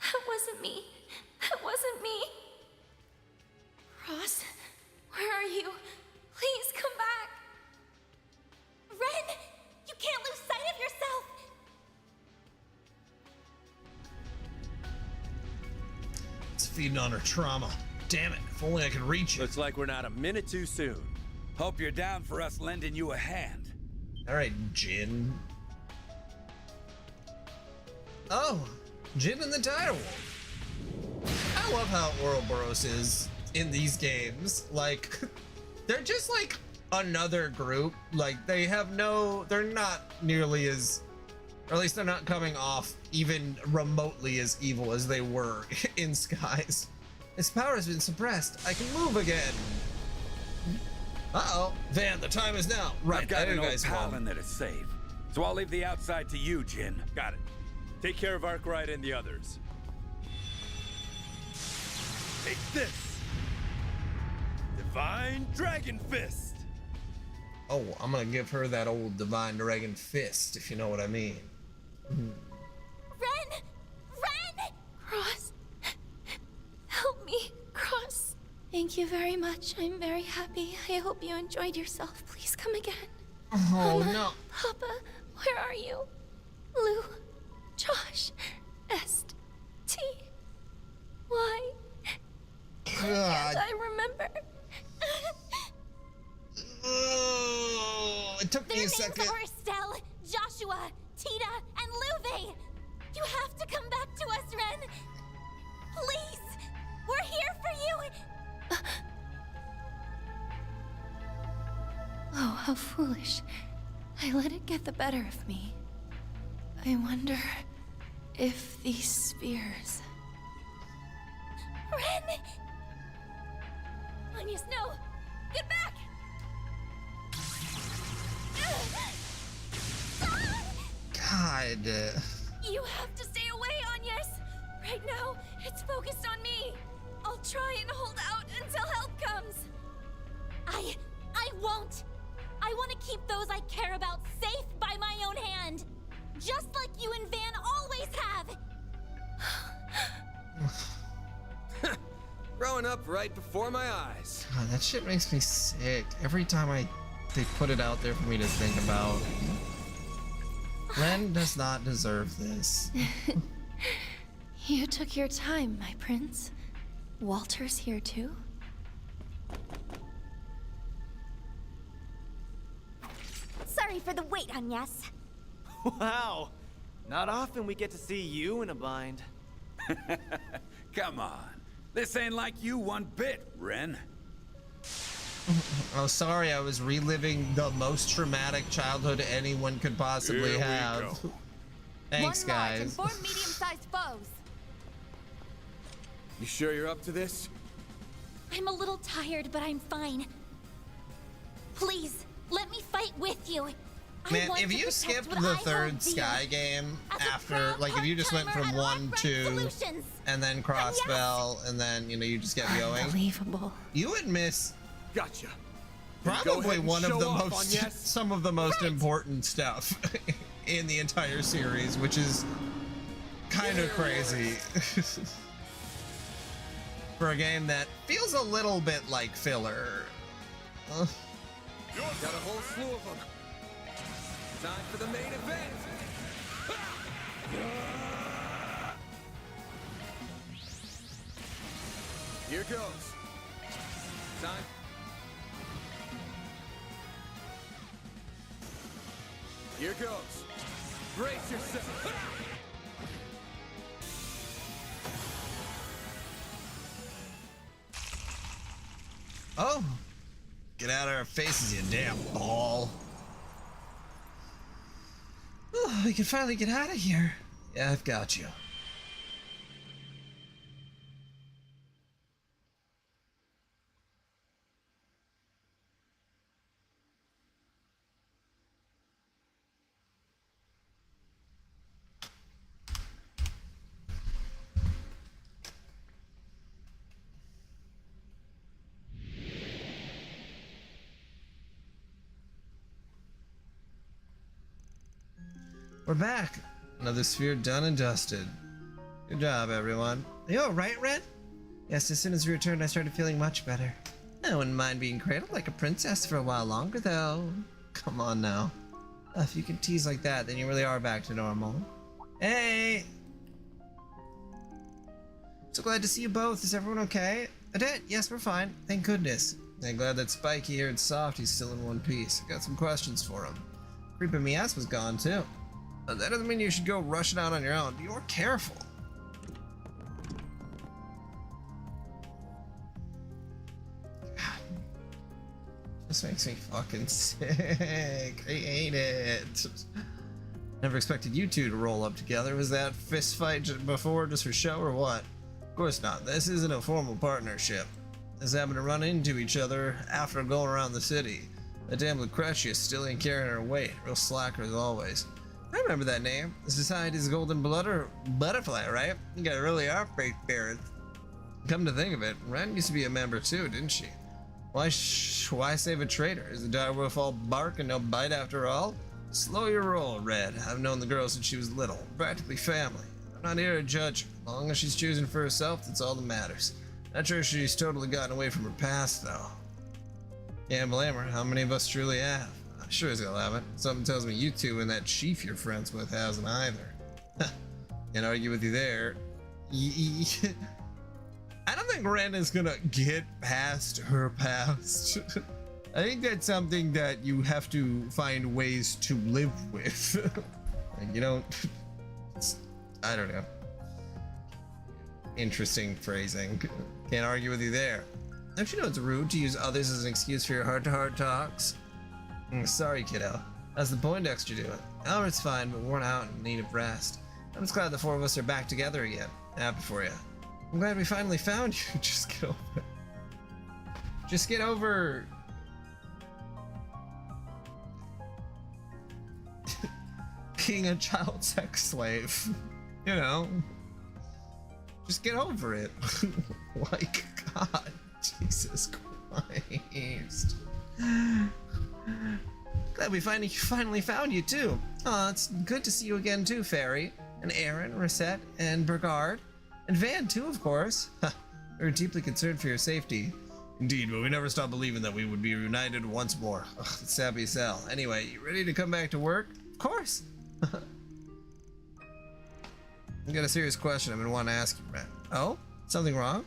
that wasn't me. That wasn't me. Ross, where are you? Please come back. Ren, you can't lose sight of yourself! It's feeding on her trauma. Damn it, if only I could reach it. Looks like we're not a minute too soon. Hope you're down for us lending you a hand. Alright, Jin. Oh, Jin and the Direwolf. I love how Ouroboros is in these games. Like, they're just like another group. Like, they're not nearly as, or at least they're not coming off even remotely as evil as they were in Skies. His power has been suppressed. I can move again. Uh-oh. Van, the time is now. Right, I've got an old guys paladin that is safe. So I'll leave the outside to you, Jin. Got it. Take care of Arkwright and the others. Take this! Divine Dragon Fist! Oh, I'm gonna give her that old Divine Dragon Fist, if you know what I mean. Ren! Ren! Cross. Help me, Cross. Thank you very much. I'm very happy. I hope you enjoyed yourself. Please come again. Oh, Mama, no. Papa, where are you? Lou, Josh, Est, T. Why? God. I remember. Oh, it took me a second. Their names are Estelle, Joshua, Tita, and Luve. You have to come back to us, Ren. Please, we're here for you. Oh, how foolish. I let it get the better of me. I wonder if these spheres... Ren! Agnes, no! Get back! God. You have to stay away, Agnes! Right now, it's focused on me. I'll try and hold out until help comes. I won't. I want to keep those I care about safe by my own hand. Just like you and Van always have. Growing up right before my eyes. God, that shit makes me sick. Every time they put it out there for me to think about. Ren does not deserve this. You took your time, my prince. Walter's here too? Sorry for the wait, Agnes. Wow. Not often we get to see you in a bind. Come on. This ain't like you one bit, Ren. Oh, sorry, I was reliving the most traumatic childhood anyone could possibly Here we have. go. Thanks, One large and guys. 4 medium-sized foes. You sure you're up to this? I'm a little tired, but I'm fine. Please, let me fight with you. Man, if you skipped the third Sky game after, like, if you just went from 1, 2, and then Crossbell, and then, you know, you just kept going, Unbelievable. you would miss Gotcha. probably one of the show off, most, Agnes. some of the most important stuff in the entire series, which is kind of crazy. For a game that feels a little bit like filler. Got a whole slew of them. Time for the main event. Here goes. Time. Here goes. Brace yourself. Oh, get out of our faces, you damn ball. Oh, we can finally get out of here. Yeah, I've got you. We're back. Another sphere done and dusted. Good job, everyone. You all right, Ren? Yes, as soon as we returned, I started feeling much better. I wouldn't mind being cradled like a princess for a while longer, though. Come on now. If you can tease like that, then you really are back to normal. Hey! So glad to see you both. Is everyone okay? Odette, yes, we're fine. Thank goodness. I'm glad that Spiky here and Softy's still in one piece. I got some questions for him. Creeping me ass was gone too. That doesn't mean you should go rushing out on your own. Be more careful. This makes me fucking sick. I hate it. Never expected you two to roll up together. Was that fist fight before just for show or what? Of course not. This isn't a formal partnership. This happened to run into each other after going around the city. That damn Lucretius still ain't carrying her weight. Real slacker as always. I remember that name. The Society's Golden Butterfly, right? You guys really are fake parents. Come to think of it, Ren used to be a member too, didn't she? Why save a traitor? Is the direwolf all bark and no bite after all? Slow your roll, Red. I've known the girl since she was little. Practically family. I'm not here to judge her. As long as she's choosing for herself, that's all that matters. Not sure she's totally gotten away from her past, though. Can't blame her. How many of us truly have? I'm sure as hell haven't. Something tells me you two and that chief you're friends with hasn't either. Can't argue with you there. I don't think Ren is gonna get past her past. I think that's something that you have to find ways to live with. Like, you don't... I don't know. Interesting phrasing. Can't argue with you there. Don't you know it's rude to use others as an excuse for your heart-to-heart talks? Sorry, kiddo. How's the Poindexter doing? Albert's fine, but worn out and in need of rest. I'm just glad the four of us are back together again. Happy for you. I'm glad we finally found you. Just get over it. Just get over... being a child sex slave. You know? Just get over it. Like, God. Jesus Christ. Glad we finally found you too. Oh, it's good to see you again too, Fairy. And Aaron, Rosette, and Burgard. And Van too, of course. We were deeply concerned for your safety. Indeed, but we never stopped believing that we would be reunited once more. Ugh, it's sappy as hell. Anyway, you ready to come back to work? Of course. I got a serious question I've been wanting to ask you, Brent. Oh? Something wrong?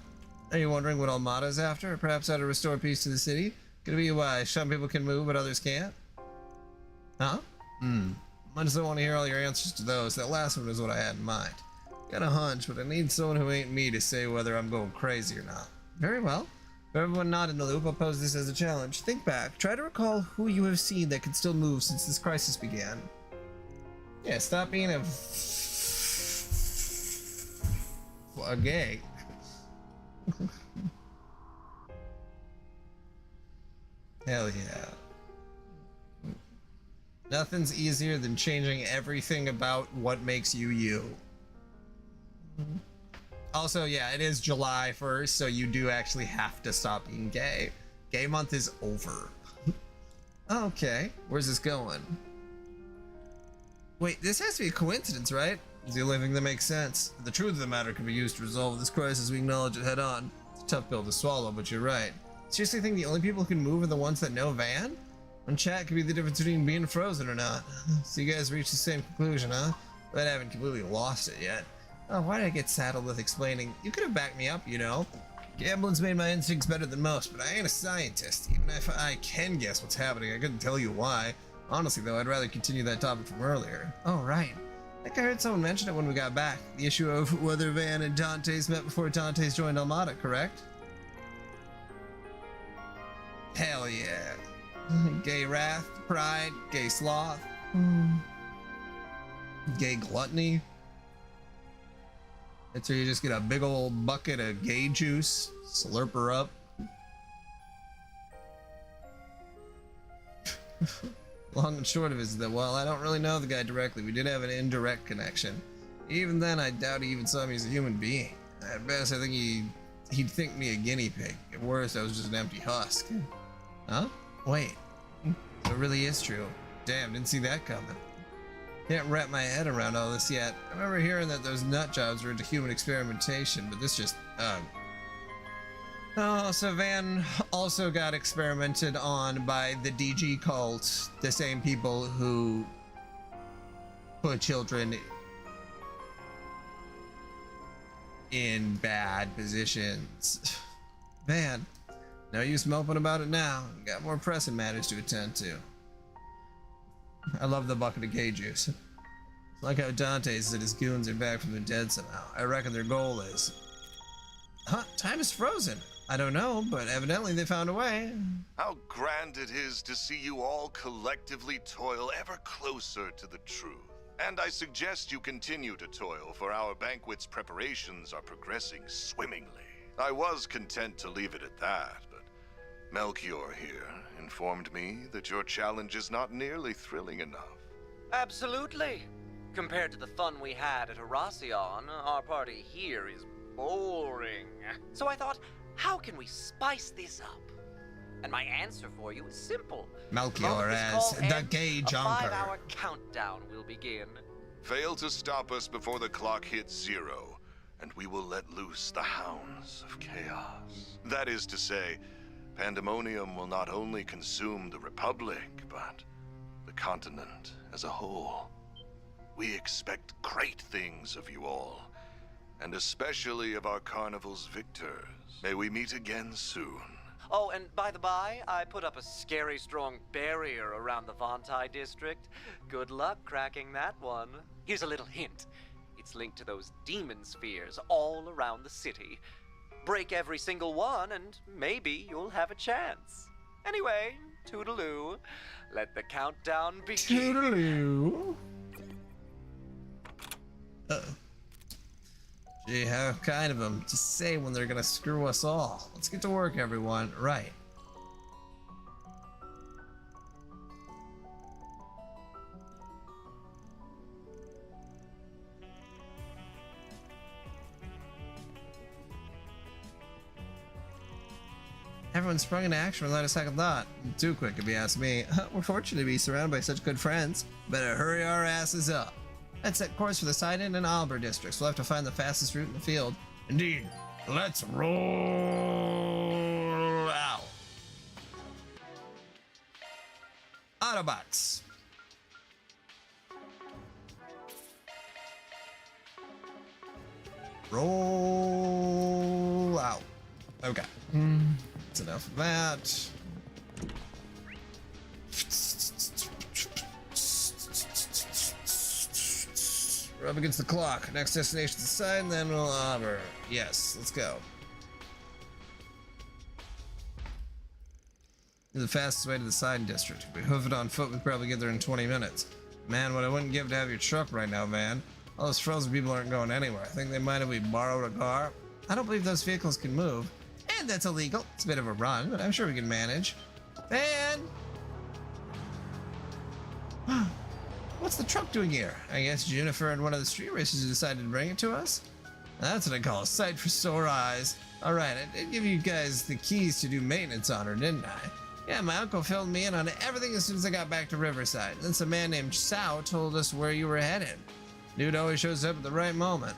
Are you wondering what Almada's after? Or perhaps how to restore peace to the city? Could it be why some people can move but others can't? Huh? I just don't want to hear all your answers to those. That last one is what I had in mind. Got a hunch, but I need someone who ain't me to say whether I'm going crazy or not. Very well. For everyone not in the loop, I'll pose this as a challenge. Think back. Try to recall who you have seen that can still move since this crisis began. Yeah, stop being a gay. Hell yeah. Nothing's easier than changing everything about what makes you you. Also, yeah, it is July 1st, so you do actually have to stop being gay. Gay month is over. Okay, where's this going? Wait, this has to be a coincidence, right? It's the only thing that makes sense. The truth of the matter can be used to resolve this crisis. We acknowledge it head on. It's a tough pill to swallow, but you're right. Seriously think the only people who can move are the ones that know Van? One chat could be the difference between being frozen or not. So you guys reached the same conclusion, huh? But I haven't completely lost it yet. Oh, why did I get saddled with explaining? You could have backed me up, you know. Gambling's made my instincts better than most, but I ain't a scientist. Even if I can guess what's happening, I couldn't tell you why. Honestly, though, I'd rather continue that topic from earlier. Oh, right. I think I heard someone mention it when we got back. The issue of whether Van and Dante's met before Dante's joined Almada, correct? Hell yeah. Gay wrath, pride, gay sloth, gay gluttony. That's where you just get a big old bucket of gay juice, slurp her up. Long and short of it is that, well, I don't really know the guy directly. We did have an indirect connection. Even then, I doubt he even saw me as a human being. At best, I think he'd think me a guinea pig. At worst, I was just an empty husk. Huh? Wait. So it really is true. Damn, didn't see that coming. Can't wrap my head around all this yet. I remember hearing that those nut jobs were into human experimentation, but this just, Oh, so Van also got experimented on by the DG cult, the same people who put children in bad positions. Man, no use moping about it now. Got more pressing matters to attend to. I love the bucket of K juice. It's like how Dante says that his goons are back from the dead somehow. I reckon their goal is... Huh? Time is frozen. I don't know, but evidently they found a way. How grand it is to see you all collectively toil ever closer to the truth. And I suggest you continue to toil, for our banquet's preparations are progressing swimmingly. I was content to leave it at that, but Melchior here informed me that your challenge is not nearly thrilling enough. Absolutely. Compared to the fun we had at Heracion, our party here is boring. So I thought, how can we spice this up? And my answer for you is simple. Melchior as the gay junker. A 5-hour countdown will begin. Fail to stop us before the clock hits 0, and we will let loose the hounds of chaos. That is to say, pandemonium will not only consume the Republic, but the continent as a whole. We expect great things of you all, and especially of our carnival's victors. May we meet again soon. Oh, and by the by, I put up a scary strong barrier around the Vantai district. Good luck cracking that one. Here's a little hint. It's linked to those demon spheres all around the city. Break every single one, and maybe you'll have a chance. Anyway, toodaloo. Let the countdown begin. Toodaloo. Gee, how kind of them to say when they're gonna screw us all. Let's get to work, everyone. Right. Everyone sprung into action without a second thought. Too quick, if you ask me. We're fortunate to be surrounded by such good friends. Better hurry our asses up. Let's set course for the Sidon and Albert districts. We'll have to find the fastest route in the field. Indeed. Let's roll out. Autobots. Roll out. Okay. That's enough of that. We're up against the clock. Next destination's the side, and then we'll hover. Yes, let's go. The fastest way to the side district. If we hoof it on foot, we'd probably get there in 20 minutes. Man, what I wouldn't give to have your truck right now, Van. All those frozen people aren't going anywhere. I think they might have we borrowed a car. I don't believe those vehicles can move. And that's illegal. It's a bit of a run, but I'm sure we can manage. Van! What's the truck doing here? I guess Jennifer and one of the street racers decided to bring it to us? That's what I call a sight for sore eyes. Alright, I did give you guys the keys to do maintenance on her, didn't I? Yeah, my uncle filled me in on everything as soon as I got back to Riverside. Then some man named Sao told us where you were headed. Dude always shows up at the right moment.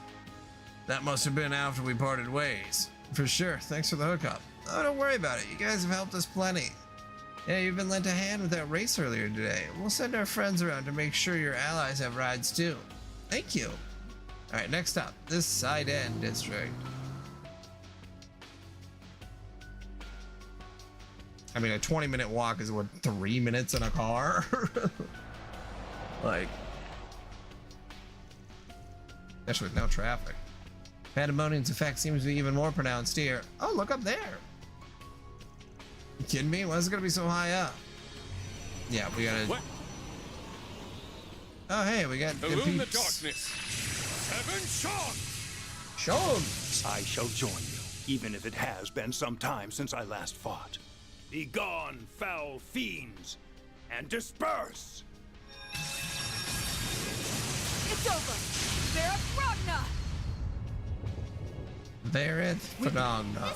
That must have been after we parted ways. For sure, thanks for the hookup. Oh, don't worry about it. You guys have helped us plenty. Yeah, you've been lent a hand with that race earlier today. We'll send our friends around to make sure your allies have rides too. Thank you. Alright, next up, this side end district. I mean, a 20-minute walk is what, 3 minutes in a car? Like, especially with no traffic. Pandemonium's effect seems to be even more pronounced here. Oh, look up there. You kidding me? Why is it gonna be so high up? Yeah, we gotta. What? Oh, hey, we got. Illume the darkness. Seven Sean. I shall join you, even if it has been some time since I last fought. Be gone, foul fiends, and disperse! It's over. Vareth Ragna. Vareth Ragna.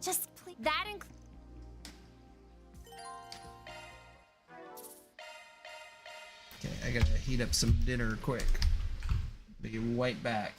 Just That includes. Okay, I gotta heat up some dinner quick. Be right back.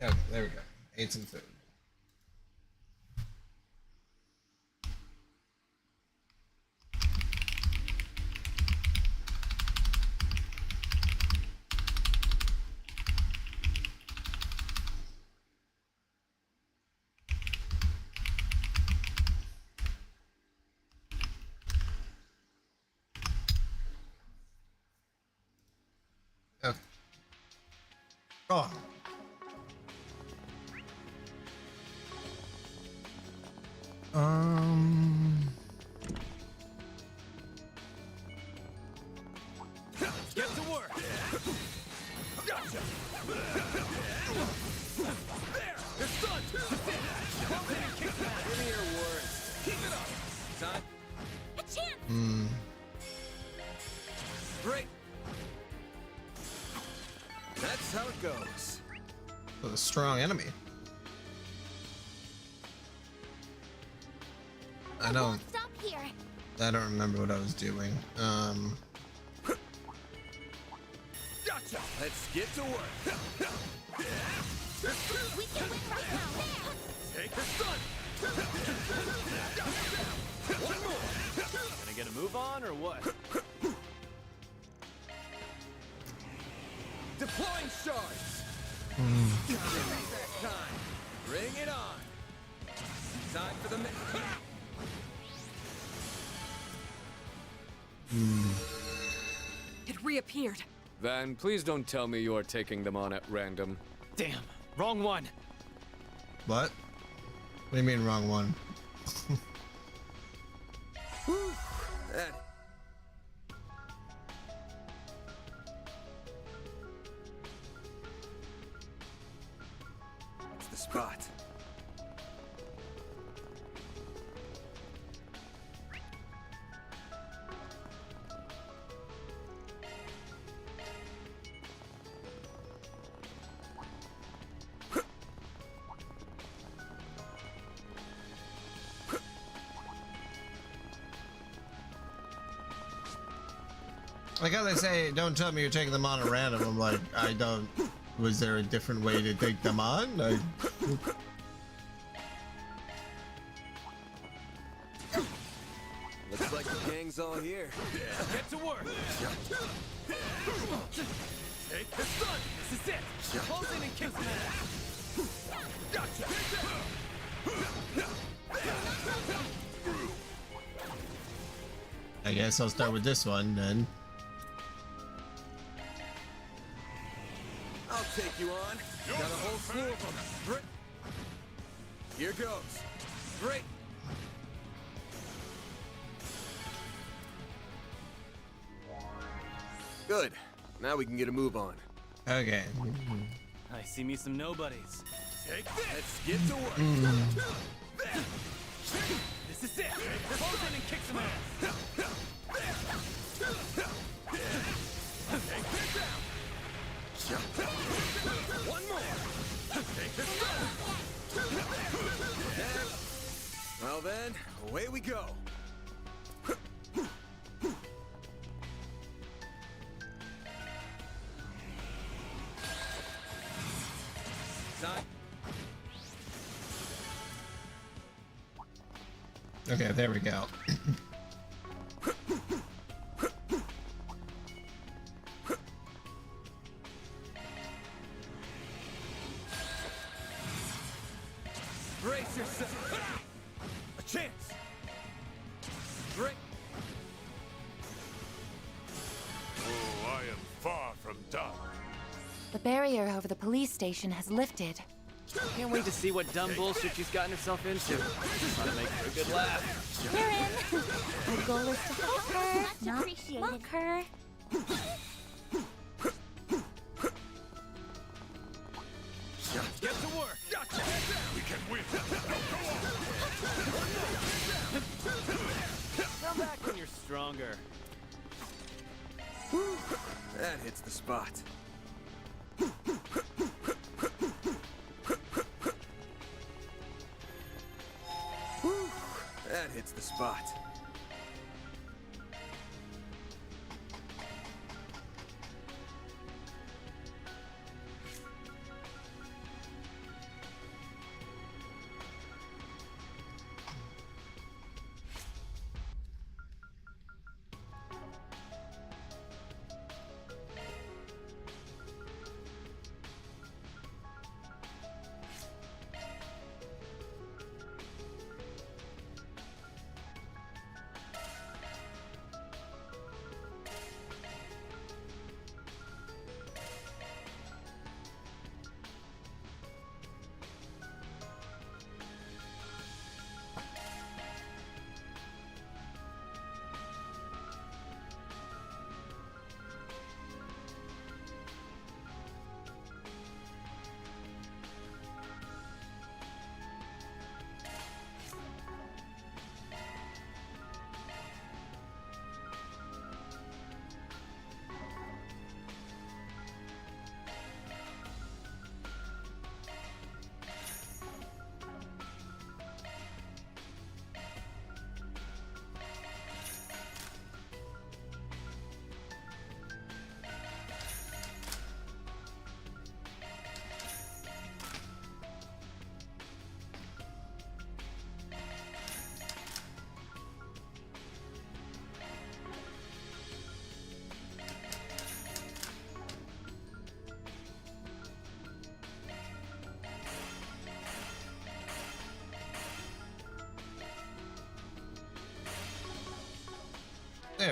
Okay, there we go. Ate some food. Okay. Oh. Get to work. Gotcha. There, it's done. Pump it and kick back. Give me your words. Keep it up, son. A chance. Great. That's how it goes. With a strong enemy. I don't. Stop here. I don't remember what I was doing. Gotcha. Let's get to work. We can win right now. Take the sun. One more. Gonna get a move on or what? Deploying shards. That time. Bring it on. Time for the It reappeared. Van, please don't tell me you're taking them on at random. Damn, wrong one. What? What do you mean wrong one? That. That's the spot. Like how they say, don't tell me you're taking them on at random. I'm like, I don't. Was there a different way to take them on? Looks like the gang's all here. Get to work. Take the sun. This is it. Close in and kick some ass. Gotcha. I guess I'll start with this one then. I'll take you on. Got a whole slew of them. Great. Here goes. Great. Good. Now we can get a move on. Okay. I see me some nobodies. Take this. Let's get to work. This is it. Close in and kick some ass. Take this down. One more. Take this down. Well then, away we go. Time. Okay, there we go. Brace yourself. A chance. Great. Oh, I am far from done. The barrier over the police station has lifted. Can't wait to see what dumb bullshit she's gotten herself into. Trying to make her a good laugh. You're in. The goal is to help her, not mock her. Get to work. Gotcha. We can win. Come back when you're stronger. That hits the spot. That hits the spot.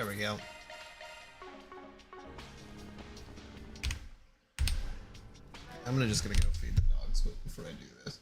There we go. I'm just gonna go feed the dogs before I do this.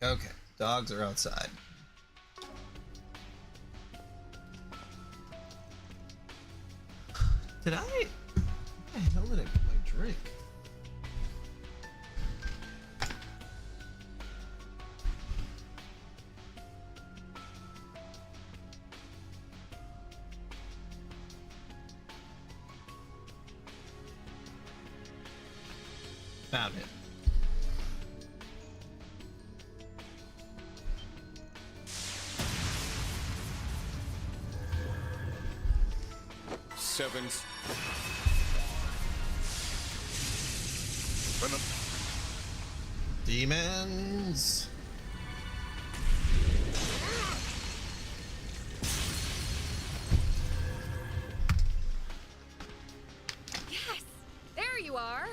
Okay, dogs are outside. Did I? Where the hell did I put my drink? Found it. Sevens. Demons. Yes! There you are!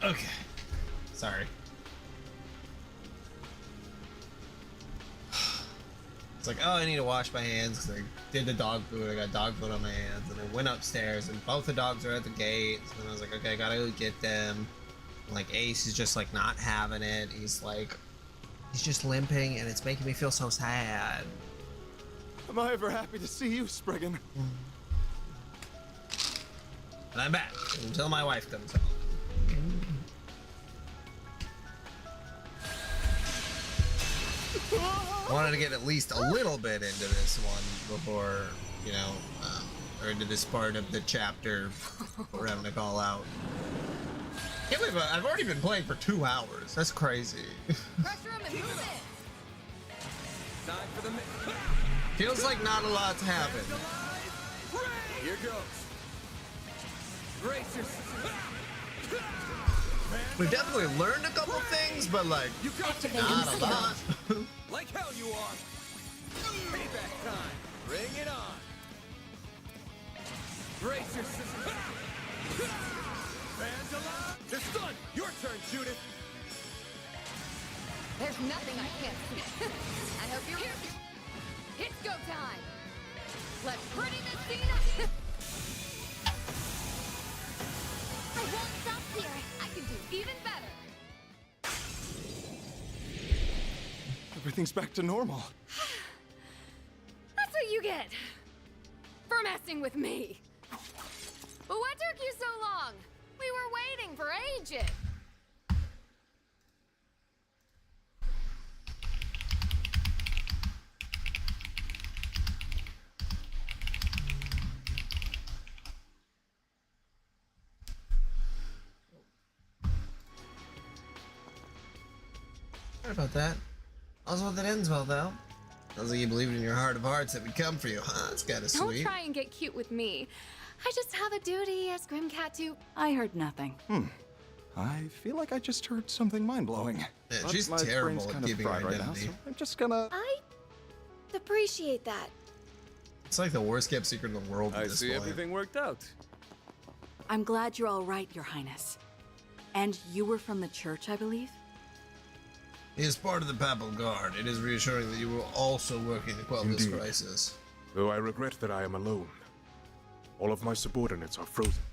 Okay. Sorry. It's like, oh, I need to wash my hands because I did the dog food. I got dog food on my hands, and I went upstairs, and both the dogs are at the gate. And I was like, okay, I gotta go get them. And, like, Ace is just like not having it. He's just limping, and it's making me feel so sad. Am I ever happy to see you, Spriggan? And I'm back until my wife comes home. I wanted to get at least a little bit into this one before, you know, or into this part of the chapter before having to call out. Can't believe I've already been playing for 2 hours. That's crazy. Pressure him and move in. Time for the Feels like not a lot's happened. Here goes. Brace yourself. We've definitely learned a couple things, but like, not a lot. Like hell you are. Payback time. Bring it on. Brace yourself. Angela, it's done. Your turn, Judith. There's nothing I can't see. I hope you're here. It's go time. Let's pretty this scene up. I won't stop here. I can do even better. Everything's back to normal. That's what you get for messing with me. But what took you so long? We were waiting for ages. Sorry about that. Also, that ends well, though. Sounds like you believed in your heart of hearts that we'd come for you, huh? That's kind of Don't sweet. try and get cute with me. I just have a duty as Grimcat to... I heard nothing. I feel like I just heard something mind-blowing. Yeah, But she's my terrible brain's at kind of keeping her fried right now, identity. so I'm just gonna... I appreciate that. It's like the worst kept secret in the world at I this see point. everything worked out. I'm glad you're all right, Your Highness. And you were from the church, I believe? He is part of the Papal Guard. It is reassuring that you were also working to quell this Indeed. crisis. Though I regret that I am alone. All of my subordinates are frozen.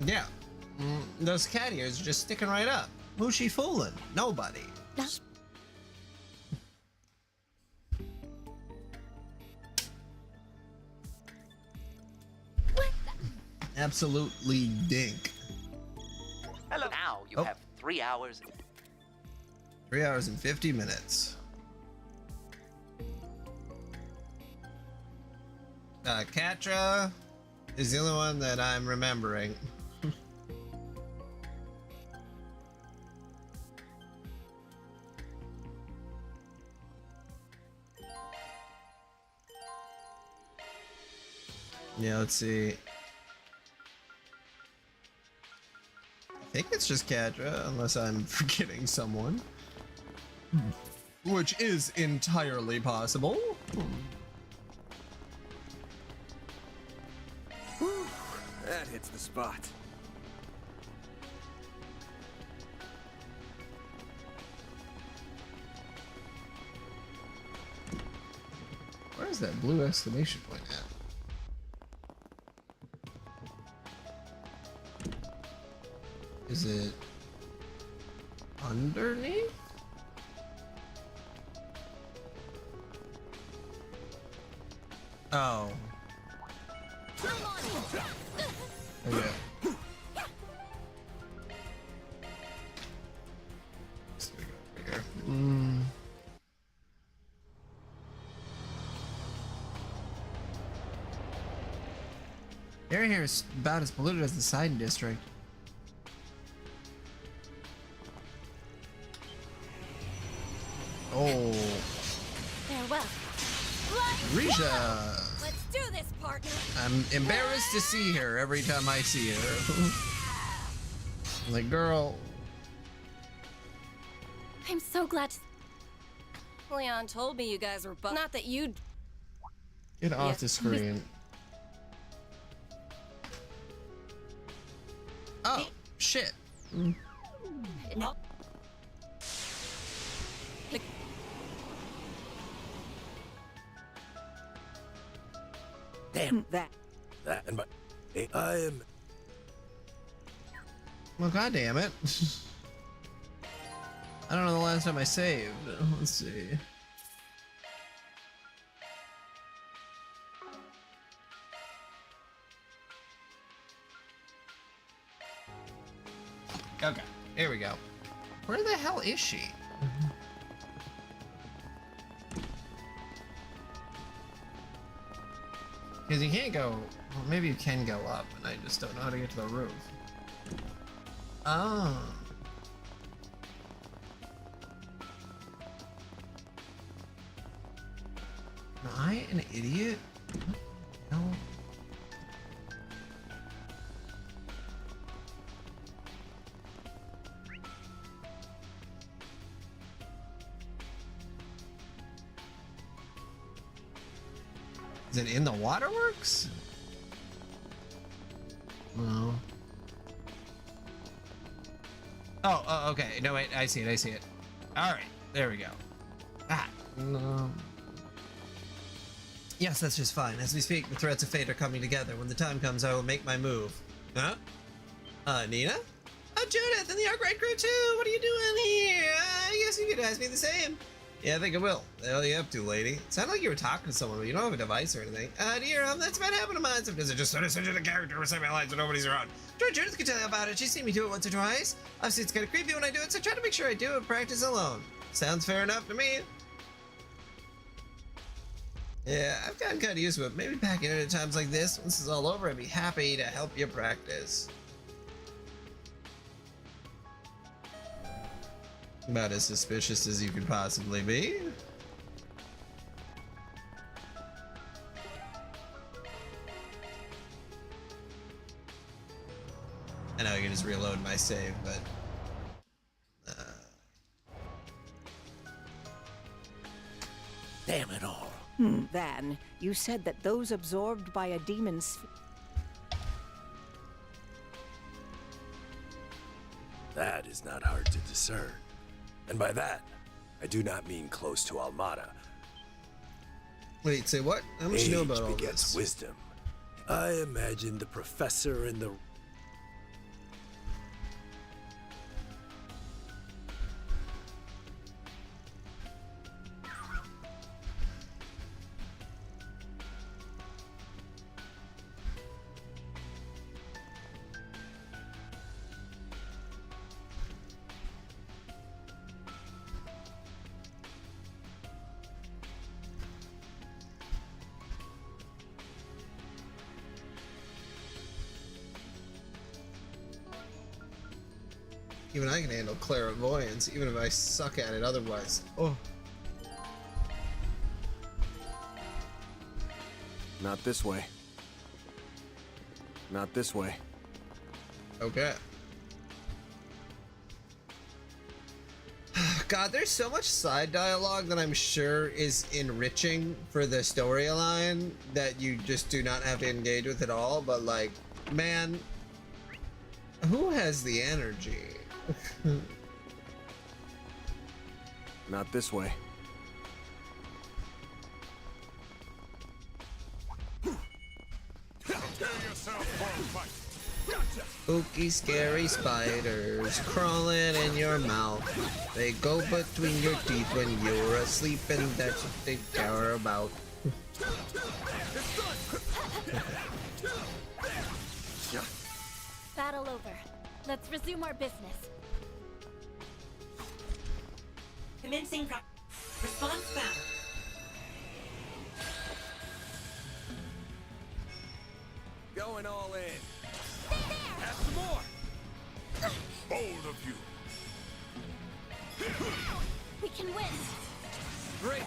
Yeah. Those cat ears are just sticking right up. Who's she fooling? Nobody. Absolutely dink. Hello. Now you have 3 hours. 3 hours and 50 minutes. Katra is the only one that I'm remembering. Yeah, let's see. I think it's just Kadra, unless I'm forgetting someone. Which is entirely possible. Whew, that hits the spot. Where's that blue exclamation point at? Is it underneath? Oh. Oh yeah. Just gonna go over here. Air here is about as polluted as the Sidon district. Oh. Farewell. Risha! Let's do this, partner. I'm embarrassed to see her every time I see her. Like, girl. I'm so glad Leon told me you guys were not that you'd... Get off the screen. Oh, shit. Damn that. That and my... I am... Well, god damn it. I don't know the last time I saved. Let's see. Okay, here we go. Where the hell is she? Because you can't go... Well, maybe you can go up, and I just don't know how to get to the roof. Oh. Am I an idiot? No. Is it in the waterworks? No. Oh, okay. No, wait. I see it. I see it. All right. There we go. Ah. No. Yes, that's just fine. As we speak, the threads of fate are coming together. When the time comes, I will make my move. Huh? Nina? Judith and the Arkwright crew too! What are you doing here? I guess you could ask me the same. Yeah, I think I will. What the hell are you up to, lady? It sounded like you were talking to someone, but you don't have a device or anything. Dear, that's about happened to mine. Sometimes I just sort of send you the character or my lines when nobody's around. Judith can tell you about it. She's seen me do it once or twice. Obviously, it's kind of creepy when I do it, so try to make sure I do it practice alone. Sounds fair enough to me. Yeah, I've gotten kind of used to it. Maybe back in at times like this, once this is all over, I'd be happy to help you practice. About as suspicious as you could possibly be. I know you can just reload my save, but... Damn it all. Then, you said that those absorbed by a demon's... That is not hard to discern. And by that, I do not mean close to Almada. Wait, say what? How much do you know about all begets this? Wisdom. I imagine the professor in the... Even I can handle clairvoyance, even if I suck at it otherwise. Oh. Not this way. Not this way. Okay. God, there's so much side dialogue that I'm sure is enriching for the storyline that you just do not have to engage with at all, but like, man, who has the energy? Not this way. Spooky, scary spiders crawling in your mouth. They go between your teeth when you're asleep, and that's what they care about. Battle over. Let's resume our business. Commencing response found. Going going all in. Have some more. Bold of you. We can win. Great.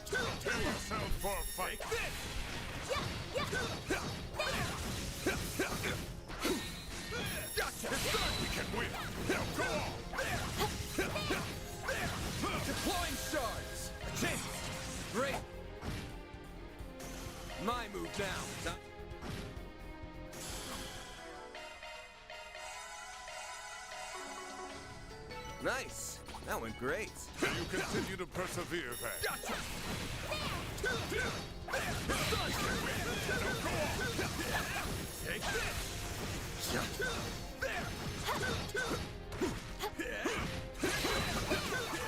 Prepare yourself for a fight. Take this. Gotcha. It's done. We can win. Now go on. Deploying shards. A chance. Great. My move now. Nice. That went great. Will you continue to persevere, Van? Gotcha. Take this.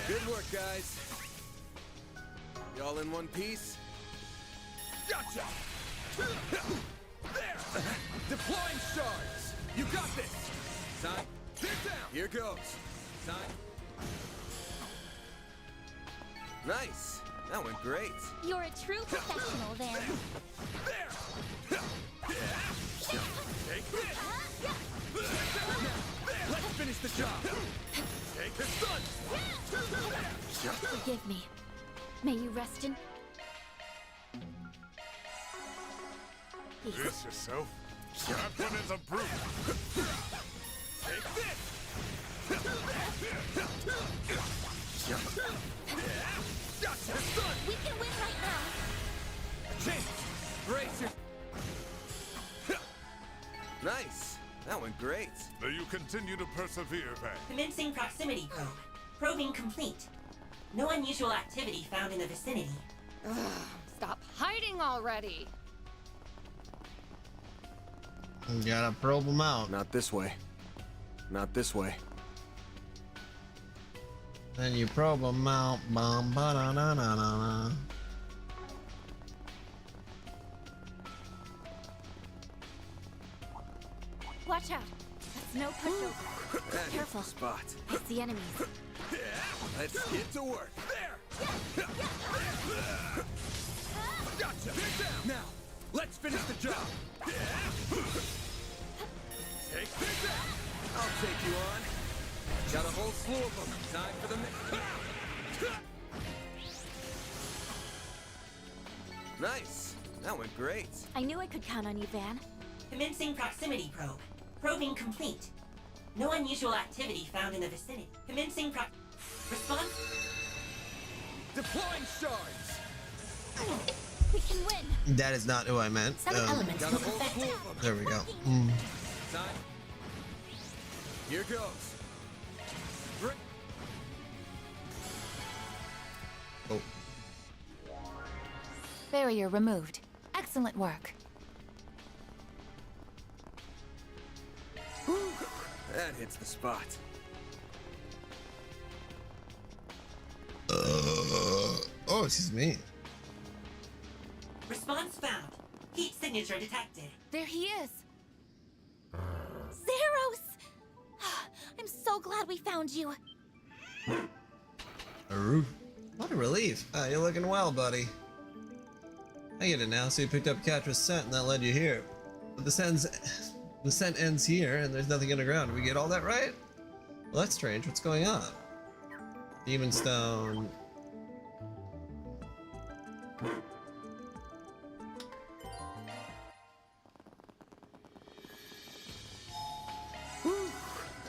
Good work, guys. Y'all in one piece? Gotcha. There. Deploying shards. You got this. Time. Get down. Here goes. Time. Nice. That went great. You're a true professional, Van. There. Take this. Let's finish the job. Take this done. Forgive me. May you rest in peace. Brace yourself. That one is a brute. Take this. Gotcha. It's done. We can win right now. Chance. Brace your... Nice. That went great. May you continue to persevere, Van. Commencing proximity probe. Probing complete. No unusual activity found in the vicinity. Stop hiding already. You gotta probe them out. Not this way. Not this way. Then you probe them out. Bum, ba, da, da, da, da. Watch out. That's no pushover. That Careful. hits the spot. It's the enemies. Let's get to work. There. Gotcha. Get down. Now, let's finish the job. Take this out. I'll take you on. Got a whole slew of them. Time for the Nice. That went great. I knew I could count on you, Van. Commencing proximity probe. Probing complete. No unusual activity found in the vicinity. Commencing response. Deploying shards. We can win. That is not who I meant. Some elements Got a look whole effective. slew of them. There we go. Time. Here goes. Oh. Barrier removed. Excellent work. That hits the spot. Oh, excuse me. Response found. Heat signature detected. There he is. Zeros! I'm so glad we found you. What a relief. You're looking well, buddy. I get it now. So you picked up Catra's scent and that led you here. But the scent ends here and there's nothing underground. Did we get all that right? Well, that's strange. What's going on? Demon Stone.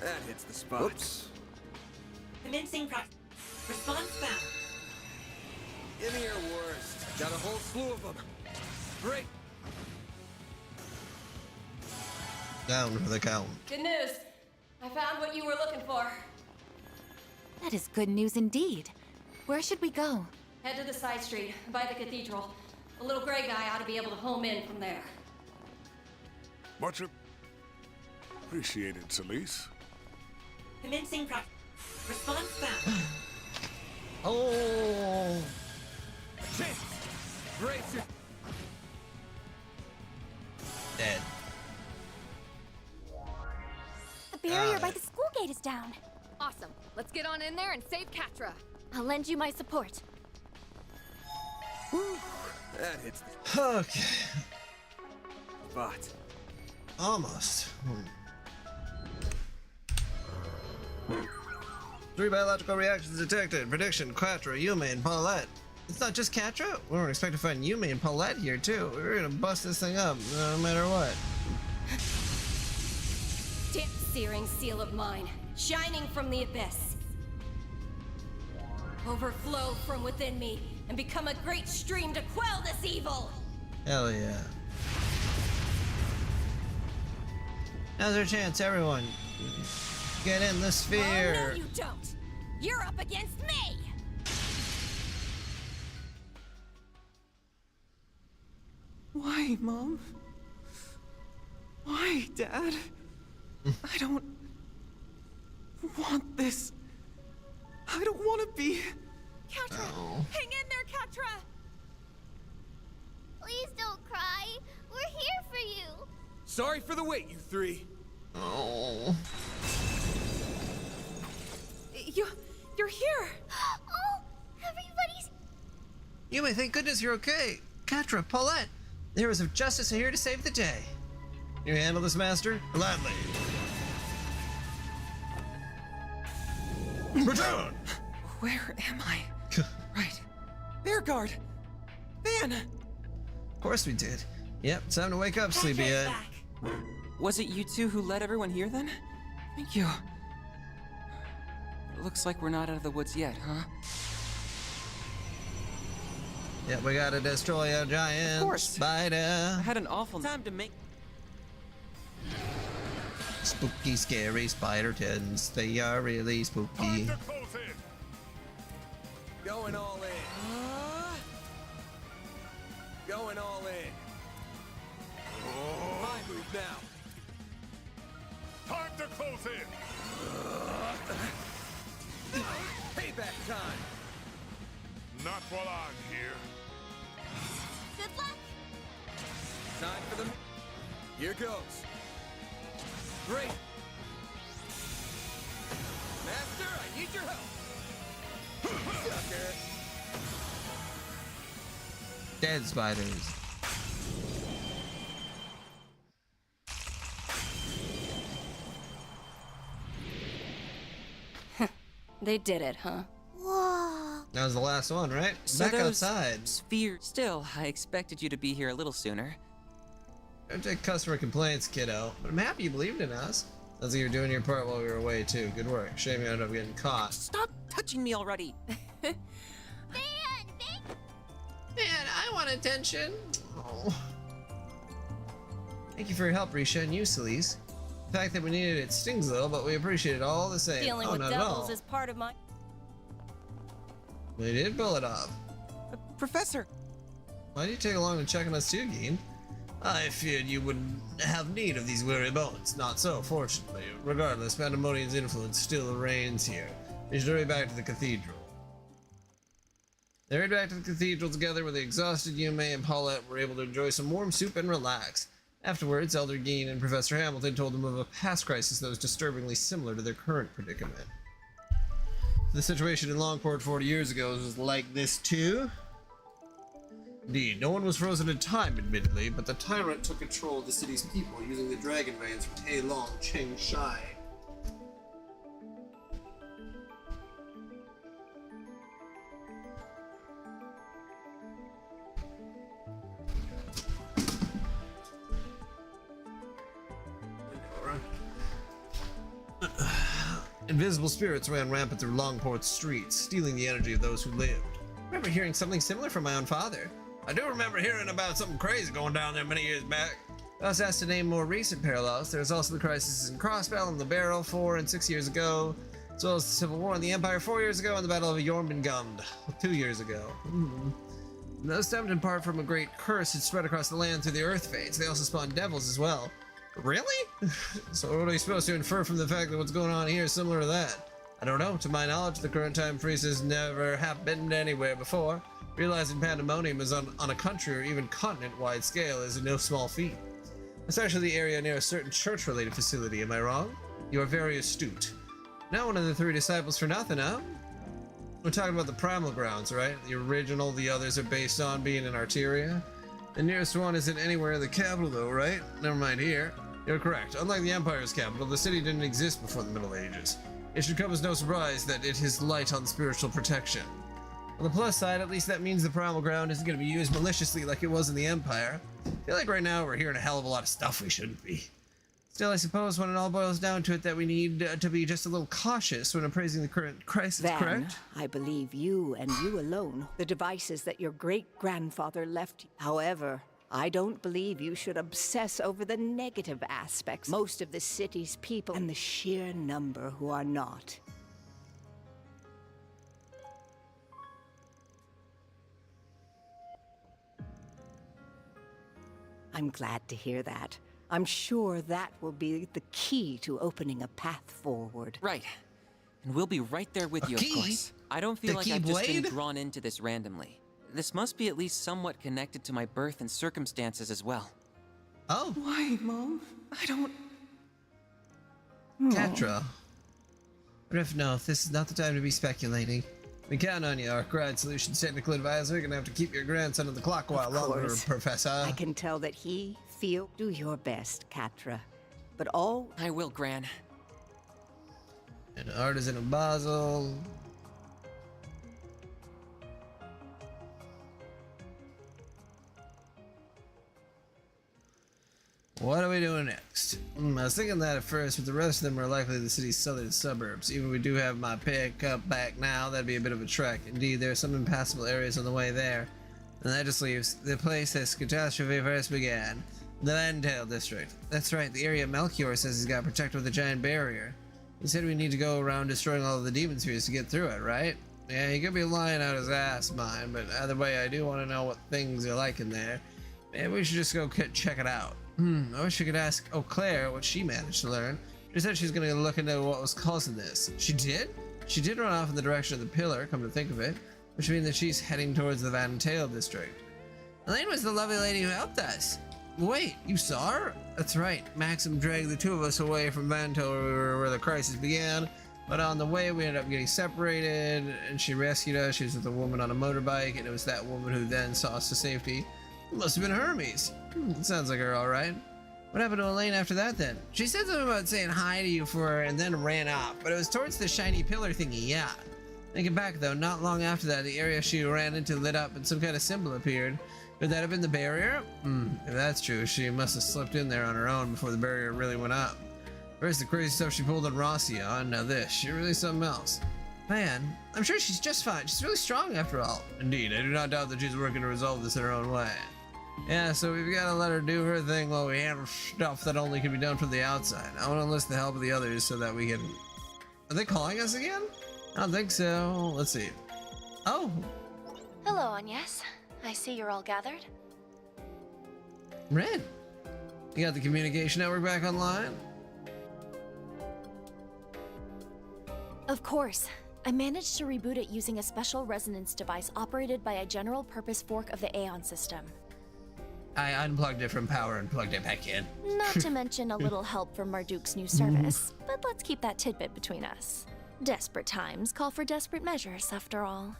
That hits the spot. Whoops. Commencing response found. Give me your worst. Got a whole slew of them. Great. Down for the count. Good news. I found what you were looking for. That is good news indeed. Where should we go? Head to the side street, by the cathedral. The little gray guy ought to be able to home in from there. Much appreciated, Celise. Commencing response found. Oh. Chance. Brace your... Dead. The barrier by the school gate is down. Awesome. Let's get on in there and save Catra. I'll lend you my support. That hits Okay. the spot. Almost. 3 biological reactions detected. Prediction, Catra, Yume, and Paulette. It's not just Catra. We weren't expecting to find Yume and Paulette here, too. We were gonna bust this thing up, no matter what. Damn searing seal of mine, shining from the abyss. Overflow from within me and become a great stream to quell this evil. Hell yeah. Now's our chance, everyone. Get in the sphere. Oh, no, you don't. You're up against me. Why, Mom? Why, Dad? I don't want this. I don't want to be. Catra! Oh. Hang in there, Catra! Please don't cry. We're here for you. Sorry for the wait, you three. Oh. You're here. Oh, everybody's... Yume, thank goodness you're okay. Catra, Paulette, the heroes of justice are here to save the day. You handle this, Master? Gladly. Return! Where am I? Right. Air guard! Van! Of course we did. Yep, time to wake up, sleepyhead. Was it you two who led everyone here then? Thank you. It looks like we're not out of the woods yet, huh? Yep, we gotta destroy a giant spider. I had an awful time to make. Spooky, scary spider tens. They are really spooky. Going all in. Going all in. My move now. Time to close in. Payback time. Not while I'm here. Good luck! Time for the... Here goes. Great. Master, I need your help. Sucker. Dead spiders. They did it, huh? Whoa. That was the last one, right? So Back those outside. Sphere. Still, I expected you to be here a little sooner. Don't take customer complaints, kiddo. But I'm happy you believed in us. Sounds like you were doing your part while we were away, too. Good work. Shame you ended up getting caught. Stop touching me already! Man, I want attention. Oh. Thank you for your help, Risha and you, Celise. The fact that we needed it stings, though, but we appreciate it all the same. Dealing with not at devils all. is part of my... We did pull it off. Professor! Why do you take along to check on us too, Geen? I feared you would have need of these weary bones. Not so, fortunately. Regardless, Pandemonium's influence still reigns here. We should hurry back to the cathedral. They hurried back to the cathedral together where the exhausted Yume and Paulette were able to enjoy some warm soup and relax. Afterwards, Elder Geen and Professor Hamilton told them of a past crisis that was disturbingly similar to their current predicament. The situation in Longport 40 years ago was like this too? Indeed, no one was frozen in time, admittedly, but the tyrant took control of the city's people using the dragon veins from Tai Long Cheng Shai. Invisible spirits ran rampant through Longport's streets, stealing the energy of those who lived. I remember hearing something similar from my own father. I do remember hearing about something crazy going down there many years back. I was asked to name more recent parallels. There was also the crisis in Crossbell and the Barrow 4 and 6 years ago, as well as the Civil War in the Empire 4 years ago and the Battle of Jormungand 2 years ago. And those stemmed in part from a great curse that spread across the land through the Earth Fates. They also spawned devils as well. Really? So what are we supposed to infer from the fact that what's going on here is similar to that? I don't know. To my knowledge, the current time freeze has never happened anywhere before. Realizing Pandemonium is on a country or even continent-wide scale is no small feat. Especially the area near a certain church-related facility, am I wrong? You are very astute. Not one of the three disciples for nothing, huh? We're talking about the primal grounds, right? The original the others are based on being in Arteria. The nearest one isn't anywhere in the capital though, right? Never mind here. You're correct. Unlike the Empire's capital, the city didn't exist before the Middle Ages. It should come as no surprise that it is light on spiritual protection. On the plus side, at least that means the primal ground isn't going to be used maliciously like it was in the Empire. I feel like right now we're hearing a hell of a lot of stuff we shouldn't be. Still, I suppose when it all boils down to it that we need to be just a little cautious when appraising the current crisis, Van, correct? I believe you and you alone, the devices that your great-grandfather left. However, I don't believe you should obsess over the negative aspects. Most of the city's people and the sheer number who are not. I'm glad to hear that. I'm sure that will be the key to opening a path forward. Right. And we'll be right there with you, of course. I don't feel like I've just been drawn into this randomly. This must be at least somewhat connected to my birth and circumstances as well. Oh. Why, Mom? I don't... Catra. Riff, no, this is not the time to be speculating. We count on you, our Grad Solutions technical advisor. You're gonna have to keep your grandson on the clock a while longer, Professor. I can tell that he feel. Do your best, Catra. But all... I will, Gran. An artisan of Basel. What are we doing next? I was thinking that at first, but the rest of them are likely the city's southern suburbs. Even if we do have my pickup back now, that'd be a bit of a trek. Indeed, there are some impassable areas on the way there. And that just leaves the place this catastrophe first began. The Vantail district. That's right, the area Melchior says he's got protected with a giant barrier. He said we need to go around destroying all of the demon spheres to get through it, right? Yeah, he could be lying out his ass, mine, but either way, I do want to know what things are like in there. Maybe we should just go check it out. I wish I could ask Eau Claire what she managed to learn. She said she's gonna look into what was causing this. She did? She did run off in the direction of the pillar, come to think of it, which means that she's heading towards the Van Tail district. Elaine was the lovely lady who helped us. Wait, you saw her? That's right. Maxim dragged the two of us away from Van Tail where the crisis began, but on the way we ended up getting separated, and she rescued us. She was with a woman on a motorbike, and it was that woman who then saw us to safety. It must have been Hermes. It sounds like her, all right. What happened to Elaine after that, then? She said something about saying hi to you for her and then ran off, but it was towards the shiny pillar thingy, yeah. Thinking back, though, not long after that, the area she ran into lit up and some kind of symbol appeared. Could that have been the barrier? If that's true, she must have slipped in there on her own before the barrier really went up. First, the crazy stuff she pulled on Rossi on, now this. She really something else. Man, I'm sure she's just fine. She's really strong after all. Indeed, I do not doubt that she's working to resolve this in her own way. Yeah, so we've got to let her do her thing while we handle stuff that only can be done from the outside. I want to enlist the help of the others so that we can... Are they calling us again? I don't think so. Let's see. Oh. Hello, Agnes. I see you're all gathered. Red. You got the communication network back online? Of course. I managed to reboot it using a special resonance device operated by a general-purpose fork of the Aeon system. I unplugged it from power and plugged it back in. Not to mention a little help from Marduk's new service, but let's keep that tidbit between us. Desperate times call for desperate measures, after all.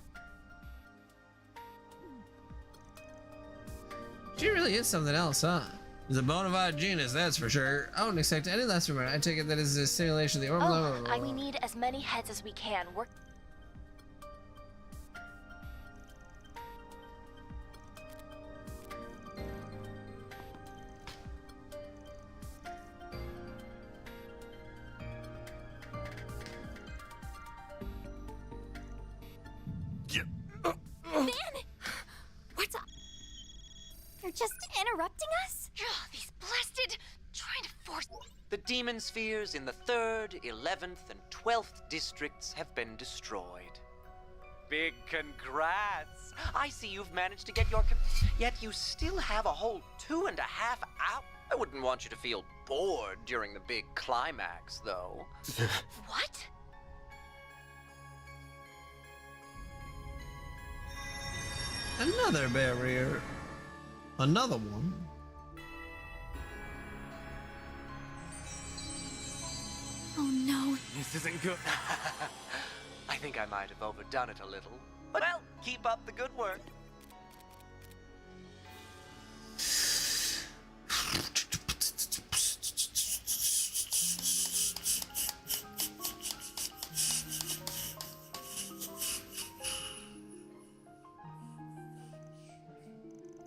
She really is something else, huh? She's a bona fide genius, that's for sure. I wouldn't expect any less from her. I take it that is a simulation of the orbital. We need as many heads as we can. Van! What's up? You're just interrupting us? These blasted... trying to force... The demon spheres in the 3rd, 11th, and 12th districts have been destroyed. Big congrats! I see you've managed to get your... Yet you still have a whole 2.5 hours. I wouldn't want you to feel bored during the big climax, though. What? Another barrier. Another one. Oh no, This isn't good. I think I might have overdone it a little. But well, keep up the good work.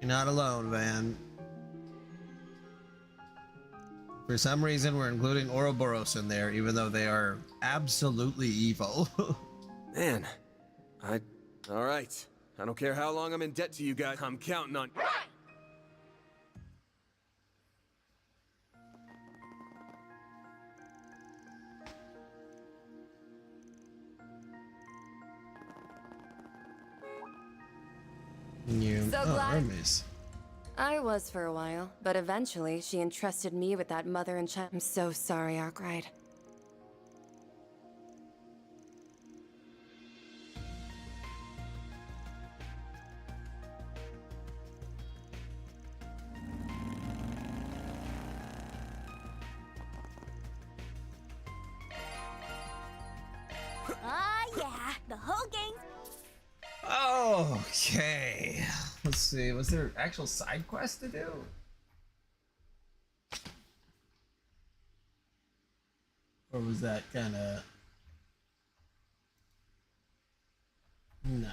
You're not alone, Van. For some reason, we're including Ouroboros in there, even though they are absolutely evil. Man, all right. I don't care how long I'm in debt to you guys. I'm counting on. You. So Oh, glad- Hermes. I was for a while, but eventually she entrusted me with that mother and child. I'm so sorry, Arkwright. Ah, yeah, the whole gang. Okay. Let's see. Was there actual side quest to do? Or was that kind of... No.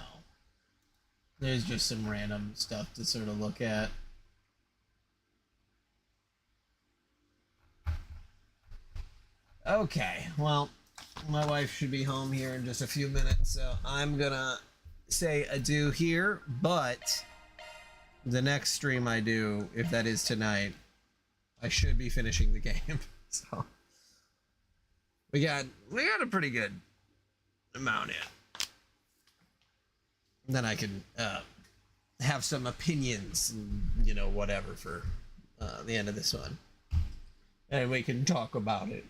There's just some random stuff to sort of look at. Okay, well, my wife should be home here in just a few minutes, so I'm gonna say adieu here, but the next stream I do, if that is tonight, I should be finishing the game. So we got a pretty good amount in. Then I can have some opinions and, you know, whatever for the end of this one. And we can talk about it